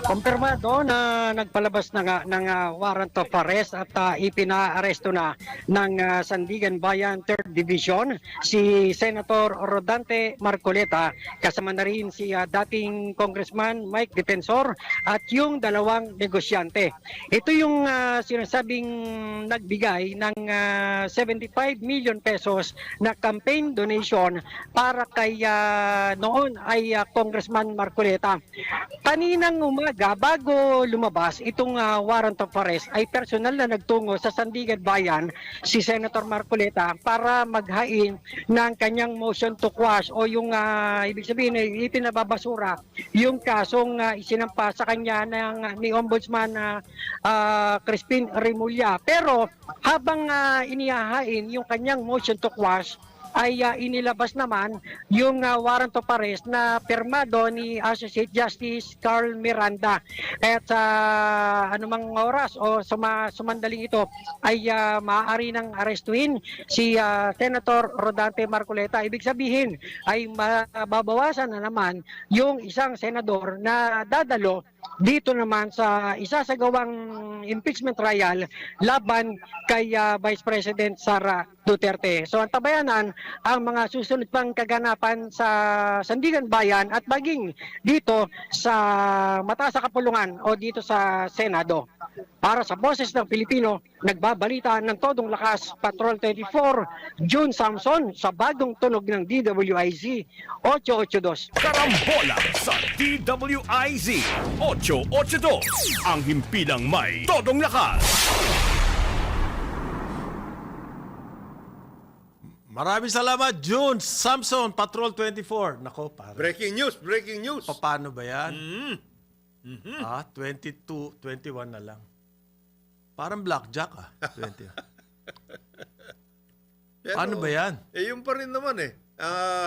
Kumpirmado na nagpalabas na nga ng warrant of arrest at ipinaaresto na ng Sandigan Bayan 3rd Division si Senator Rodante Marcoleta, kasama na rin si dating Congressman Mike Defensor at yung dalawang negosyante. Ito yung sinasabing nagbigay ng 75 million pesos na campaign donation para kay noon ay Congressman Marcoleta. Kaninang umaga, bago lumabas itong warrant of arrest, ay personal na nagtungo sa Sandigan Bayan si Senator Marcoleta para maghain ng kanyang motion to quash o yung ibig sabihin ay ipinababasura yung kasong isinampa sa kanya ni Ombudsman Crispin Remulla. Pero habang inihahain yung kanyang motion to quash, ay inilabas naman yung warrant of arrest na pirmado ni Associate Justice Carl Miranda. At sa anumang oras o sumandaling ito ay maaari nang arestuhin si Senator Rodante Marcoleta. Ibig sabihin ay mababawasan na naman yung isang senador na dadalo dito naman sa isasagawang impeachment trial laban kay Vice President Sara Duterte. So ang tabayanan ang mga susunod pang kaganapan sa Sandigan Bayan at maging dito sa mataas na kapulungan o dito sa Senado. Para sa Boses ng Pilipino, nagbabalita ng Todong Lakas, Patrol 24, June Samson sa bagong tunog ng DWIZ 882. Karambola sa DWIZ 882. Ang himpilang may todong lakas. Maraming salamat, June Samson, Patrol 24. Nako, pare. Breaking news, breaking news. Paano ba yan? 22, 21 na lang. Parang blackjack 20. Pero, Paano ba yan? Yun pa rin naman eh.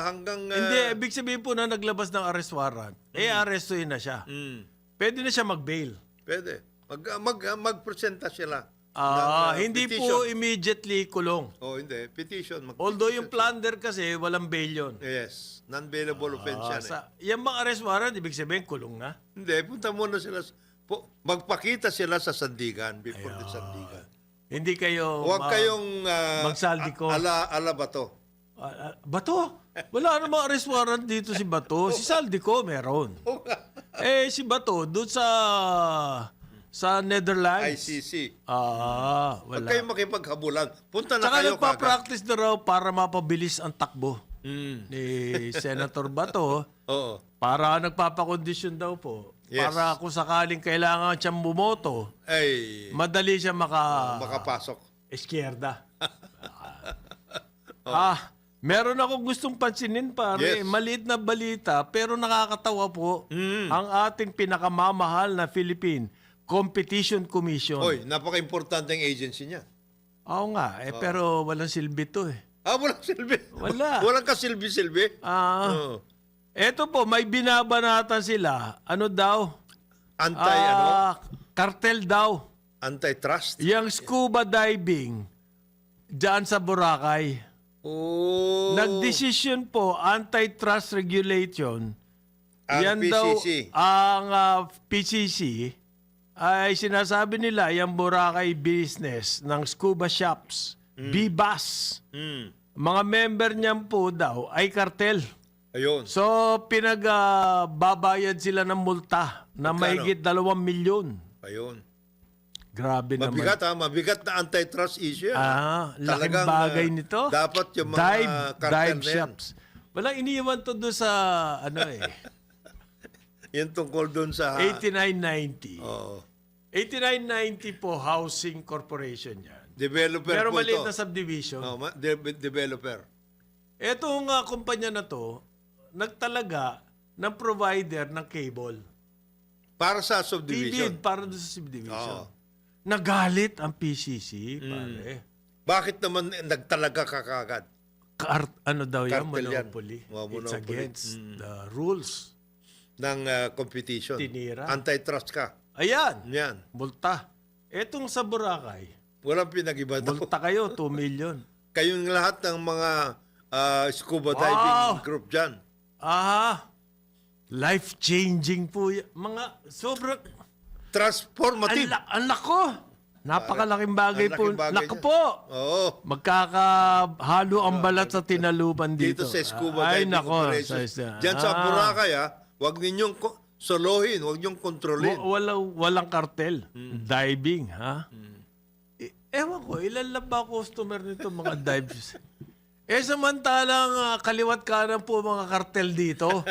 Hanggang... Hindi, ibig sabihin po na naglabas ng arrest warrant, arestuin na siya. Pwede na siya mag-bail. Pwede. Magpresenta sila. Hindi petition. po immediately kulong. Oh, hindi. Petition. Although yung plunder kasi, walang bail yun. Yes. Non-bailable offense yan Yung mga arrest warrant, ibig sabihin kulong na. Hindi, punta muna sila. Magpakita sila sa sandigan before the sandigan. Hindi kayo... Huwag kayong magsaldiko. ala bato. Bato? Wala namang arrest warrant dito si Bato. Si Saldico meron. Si Bato, doon sa Netherlands. ICC. Wala. Huwag kayong makipaghabulan. Punta na Tsaka kayo nagpa-practice na raw para mapabilis ang takbo ni Senator Bato. Oo. Para nagpapakondisyon daw po. Yes. Para kung sakaling kailangan siyang bumoto, Ay, madali siya makapasok. Esquerda. Meron ako gustong pansinin, pare. Yes. Maliit na balita, pero nakakatawa po. Ang ating pinakamamahal na Philippine Competition Commission. Hoy, napaka-importanteng agency niya. Oo nga, pero walang silbi to eh. Walang silbi. Wala. Walang kasilbi-silbi. Oo. Eto po, may binabanatan sila. Ano daw? Cartel daw. Antitrust. Yung scuba diving dyan sa Boracay. Oh. Nagdesisyon po, antitrust regulation. Ang yan PCC. daw, ang PCC, ay sinasabi nila, yung Boracay business ng scuba shops, BIBAS, mga member niyan po daw ay kartel. Ayun. So, pinagbabayad sila ng multa na Magkano? mahigit 2 milyon. Ayun. Grabe Mabigat naman. mabigat na antitrust issue. Laking Talagang, bagay nito. Dapat yung mga cartel dive na yan. shops. Walang iniwan to doon sa, Yan tungkol doon sa... 8990. Oo. 8990 po, Housing Corporation yan. Developer Pero po maliit ito. na subdivision. Developer. Etong kumpanya na to, nagtalaga ng provider ng cable. Para sa subdivision. Tibid para doon sa subdivision. Oo. Nagalit ang PCC, pare. Bakit naman nagtalaga ka kagad? Ano daw yan? Cartel yan. Monopoly. Oh, It's monopoly. against the rules. Ng competition. Tinira. Antitrust ka. Ayan. Yan. Multa. Etong sa Boracay, Walang pinag-iba daw. multa kayo, 2 million. Kayong lahat ng mga scuba diving Wow! group dyan. Life-changing po yan. Mga sobrang... Transformative. Ang lako! Napakalaking bagay Ang po. laking bagay Lako niya. po! Oo. Magkakahalo ang balat sa tinalupan dito. Dito sa scuba Ay, diving nako. operations. Diyan sa Boracay, huwag ninyong solohin, huwag ninyong kontrolin. Walang kartel. Diving, ha? Ewan ko, ilan lang ba customer nito mga dives? Samantalang kaliwat kanan po mga kartel dito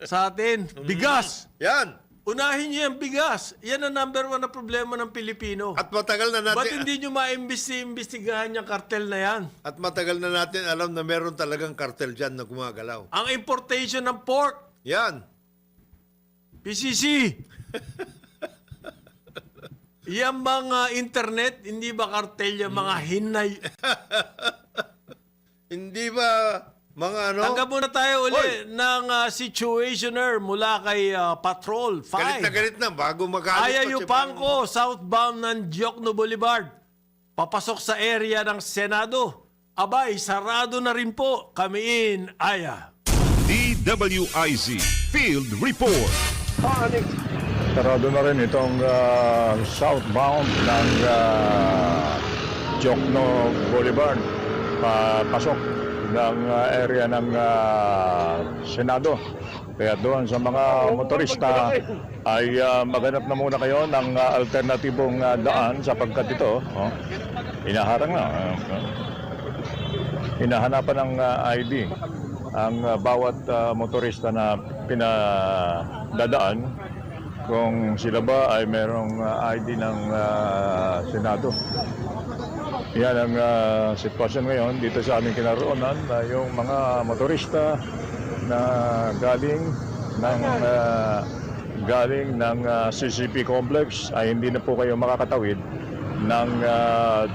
sa atin. Bigas! Yan. Unahin niyo yung bigas. Yan ang number 1 na problema ng Pilipino. At matagal na Ba't natin hindi nyo maimbestigahan yung kartel na yan? at matagal na natin alam na meron talagang cartel diyan na gumagalaw. Ang importation ng pork, Yan. PCC. Yung mga internet, hindi ba kartel yung mga hinay? Hindi ba mga ano? Tanggap muna tayo uli ng situationer mula kay Patrol 5. Galit na bago magalit Aya pa si Yupanco, southbound ng Diokno Boulevard. Papasok sa area ng Senado. Abay, sarado na rin po. Kami in Aya. DWIZ Field Report. Sarado na rin itong southbound ng Diokno Boulevard. Papasok ng area ng Senado. Kaya doon sa mga motorista ay maghanap na muna kayo ng alternatibong daan sapagkat ito, inaharang na. Hinahanapan ng ID ang bawat motorista na pinadadaan kung sila ba ay merong ID ng Senado. Yan ang sitwasyon ngayon dito sa aming kinaroonan na yung mga motorista na galing ng CCP complex ay hindi na po kayo makakatawid ng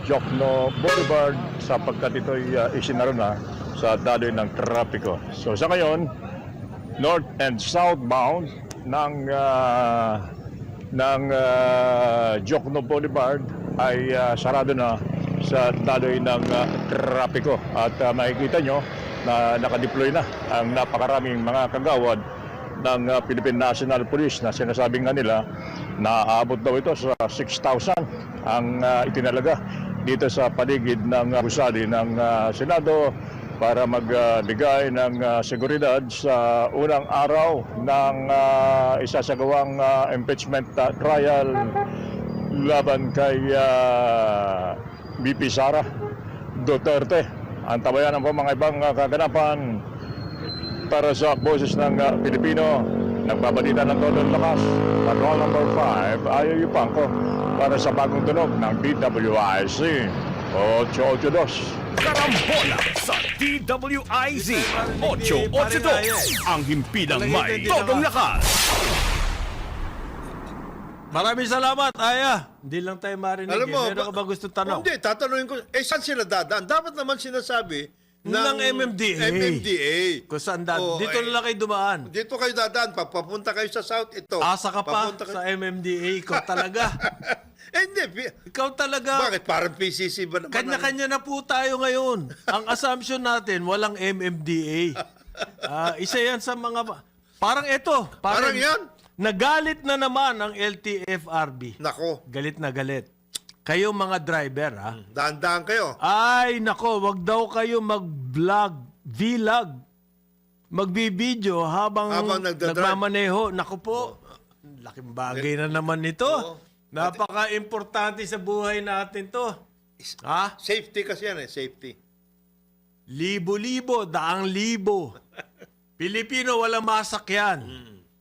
Jokno Boulevard sapagkat ito'y isinaro na sa daloy ng trapiko. So sa ngayon, north and southbound ng Jokno Boulevard ay sarado na sa daloy ng trapiko. At makikita nyo na nakadeploy na ang napakaraming mga kagawad ng Philippine National Police na sinasabing nga nila na aabot daw ito sa 6,000 ang itinalaga dito sa paligid ng gusali ng Senado para magbigay ng seguridad sa unang araw ng isasagawang impeachment trial laban kay BP Sara Duterte. Antabayan po mga ibang kaganapan para sa boses ng Pilipino. Nagbabalita ng todo lakas. Patrol number 5, Ayaw Yupangko para sa bagong tunog ng DWIC 882. Karambola sa DWIZ 882. Ang himpilang may todong lakas. Maraming salamat, Aya. Hindi lang tayo marinig. Alam mo, Meron ka ba gusto tanong? Hindi, tatanungin ko, saan sila dadaan? Dapat naman sinasabi Ng MMDA. MMDA. Kung saan daan. Oo, Dito na lang kayo dumaan. Dito kayo dadaan, papunta kayo sa South, ito. Asa ka pa Papunta sa MMDA. Ikaw talaga. Hindi. Ikaw talaga. Bakit? Parang PCC ba naman? Kanya-kanya na po tayo ngayon. Ang assumption natin, walang MMDA. Isa yan sa mga... Parang ito. Parang yan? Nagalit na naman ang LTFRB. Nako, Galit na galit. Kayo mga driver, ha? daan-daan kayo. Ay, nako, wag daw kayo mag-vlog, vlog. Magbibideo habang nagdadrive. nagmamaneho. Nako po, laking bagay na naman nito. Oo. Napaka-importante sa buhay natin to. Ha? Safety kasi yan safety. Libo-libo, daang libo. Pilipino walang masakyan.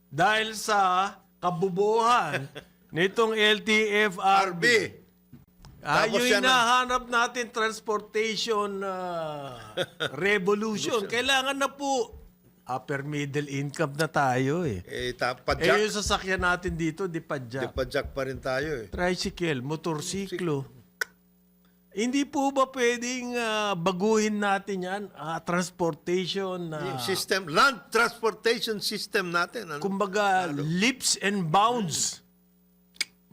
Dahil sa kabubuhan nitong LTFRB. Tapos Yung yan ang- hinahanap natin transportation revolution. Kailangan na po upper middle income na tayo eh. Padjak. Yung sasakyan natin dito, di padjak. Padjak pa rin tayo Tricycle, motorsiklo. Hindi po ba pwedeng baguhin natin yan? Transportation na... Yung system, land transportation system natin. Ano? Kumbaga, leaps and bounds.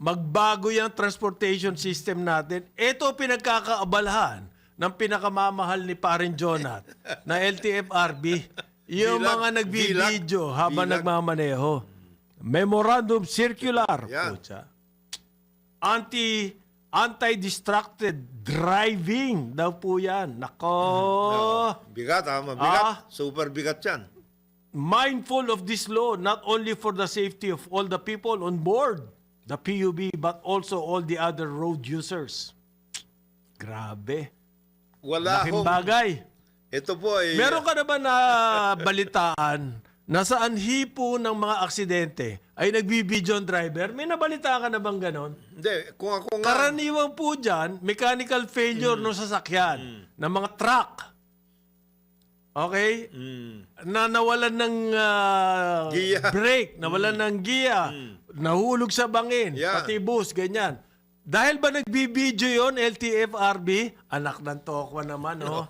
Magbago yung transportation system natin. Ito pinagkakaabalahan ng pinakamamahal ni Parin Jonat na LTFRB. Yung Bilag, mga nagbibideo habang bilag. nagmamaneho. Memorandum Circular. Yan. Putya. Anti-distracted driving daw po yan. Nako. Bigat mabigat. Ah. Super bigat yan. Mindful of this law, not only for the safety of all the people on board the PUB, but also all the other road users. Grabe. Wala Laking akong... bagay. Ito po ay... Meron ka na ba na balitaan na saan hipo ng mga aksidente ay nagbibideo ang driver? May nabalita ka na bang ganon? Hindi, kung ako nga... Karaniwan po dyan, mechanical failure ng sasakyan, ng mga truck. Okay? Na nawalan ng Giya. brake, nawalan ng giya, nahulog sa bangin, Yeah. pati bus, ganyan. Dahil ba nagbibideo yon LTFRB? Anak ng tokwa naman, oh.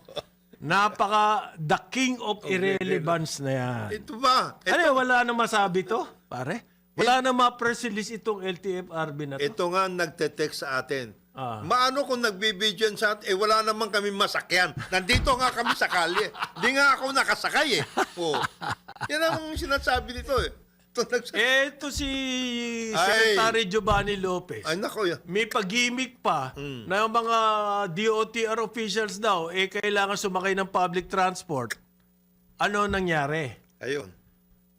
The king of irrelevance na yan. Ito ba? Ano yun, wala na masabi to, pare? Wala na ma-press release itong LTFRB na to. Ito nga nagte-text sa atin. Ah. Maano kung nagbibidyon sa atin, wala naman kami masakyan. Nandito nga kami sa kalye. Di nga ako nakasakay Oh. Yan ang sinasabi dito Ito si Secretary Giovanni Lopez. Ay, nako yan. May pag-gimmick pa na yung mga DOTR officials daw, kailangan sumakay ng public transport. Ano nangyari? Ayun.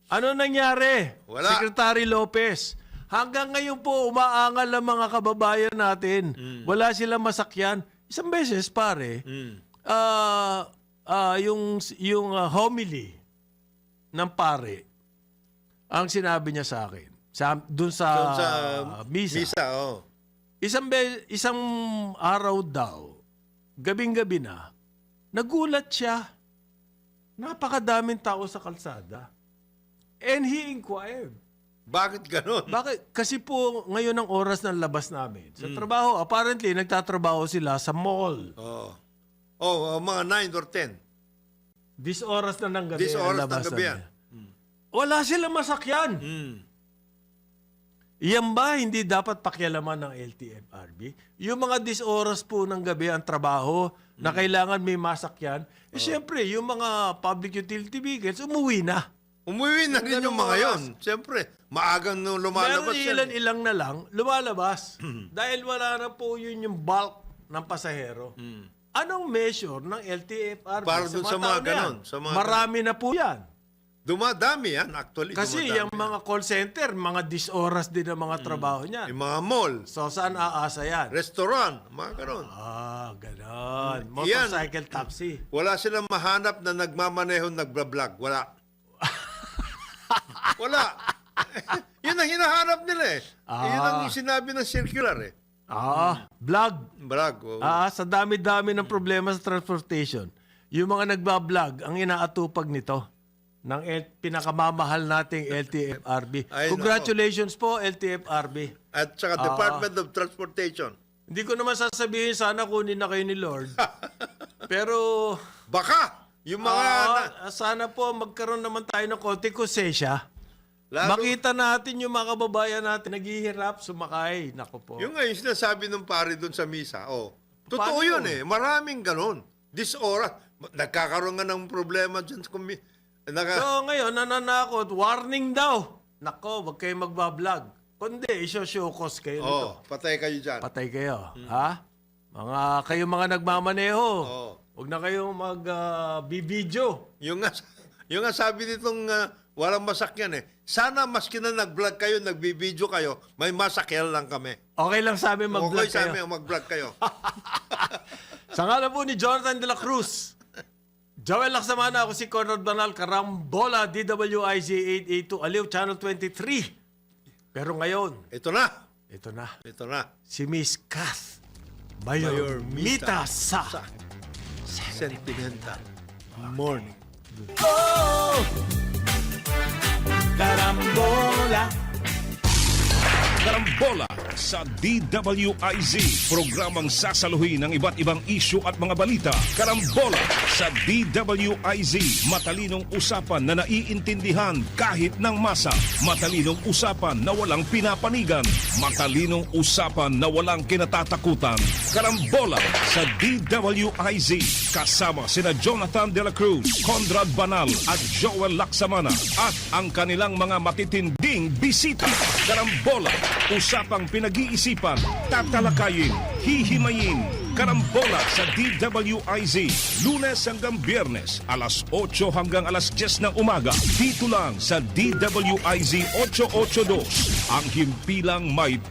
Ano nangyari? Wala. Secretary Lopez. Hanggang ngayon po, umaangal ang mga kababayan natin. Wala silang masakyan. Isang beses, pare, yung homily ng pare, ang sinabi niya sa akin, doon sa misa. Isang araw daw, gabing-gabi na, nagulat siya. Napakadaming tao sa kalsada. And he inquired. Bakit ganun? Bakit? Kasi po, ngayon ang oras ng labas namin. Sa trabaho, apparently, nagtatrabaho sila sa mall. Mga 9 or 10. This oras na ng gabi. This ang oras ng labas gabi namin. Wala silang masakyan. Iyan ba hindi dapat pakialaman ng LTFRB? Yung mga this oras po ng gabi ang trabaho na kailangan may masakyan, siyempre, yung mga public utility vehicles, umuwi na. Umuwi na rin yung mga yon. Siyempre, maagang nung lumalabas Meron ilan na lang, lumalabas. Dahil wala na po yun yung bulk ng pasahero. Anong measure ng LTFRB Para dun sa mga tao na yan? ganon, sa mga Marami na po yan. Dumadami yan, actually. Kasi dumadami yung mga call center, mga dis oras din ang mga trabaho niyan. Yung mga mall, So, saan aasa yan? restaurant, mga ganon. Ganon. Motorcycle taxi. Wala silang mahanap na nagmamaneho, nagbablog. Wala. Wala. Yun ang hinahanap nila eh. Yun ang sinabi ng circular eh. Vlog. Brag. Sa dami-dami ng problema sa transportation, yung mga nagbablog, ang inaatupag nito ng pinakamamahal nating LTFRB. Ay, Congratulations po, LTFRB. At saka Department of Transportation. Hindi ko naman sasabihin sana kunin na kayo ni Lord. Pero Baka! Yung mga... sana po magkaroon naman tayo ng konti konsensya. lalo- Makita natin yung mga kababayan natin naghihirap, sumakay. Naku po. Yung nga yung sinasabi ng pare doon sa misa. Totoo Paano? yun eh. Maraming ganon. This oras. Nagkakaroon nga ng problema dyan sa So ngayon, nananakot, warning daw. Nako, wag kayo magbablog. Kundi, show cause kayo nito. patay kayo dyan. Patay kayo. Ha? Kayo mga nagmamaneho. Huwag na kayong mag-video. Yung nga sabi nitong walang masakyan eh. Sana maski na nag-vlog kayo, nagbibideo kayo, may masakyan lang kami. Okay lang sa amin mag-vlog Okay sa kayo. amin mag-vlog kayo. Sa ngalan po ni Jonathan de la Cruz, Joel Laksamana, ako si Conrad Banal, Karambola, DWIZ 882, Aliw, Channel 23. Pero ngayon, Ito na. ito na, si Miss Kath Mayor Mita sa Sentimental Morning. Karambola. Karambola sa DWIZ. Programang sasaluhin ng iba't ibang isyu at mga balita. Karambola sa DWIZ. Matalinong usapan na naiintindihan kahit ng masa. Matalinong usapan na walang pinapanigan. Matalinong usapan na walang kinatatakutan. Karambola sa DWIZ. Kasama sina Jonathan de la Cruz, Conrad Banal at Joel Laksamana at ang kanilang mga matitinding bisita. Karambola, usapang pinag-iisipan, tatalakayin, hihimayin. Karambola sa DWIZ. Lunes hanggang Biyernes, alas 8 hanggang alas 10 ng umaga. Dito lang sa DWIZ 882. Ang himpilang may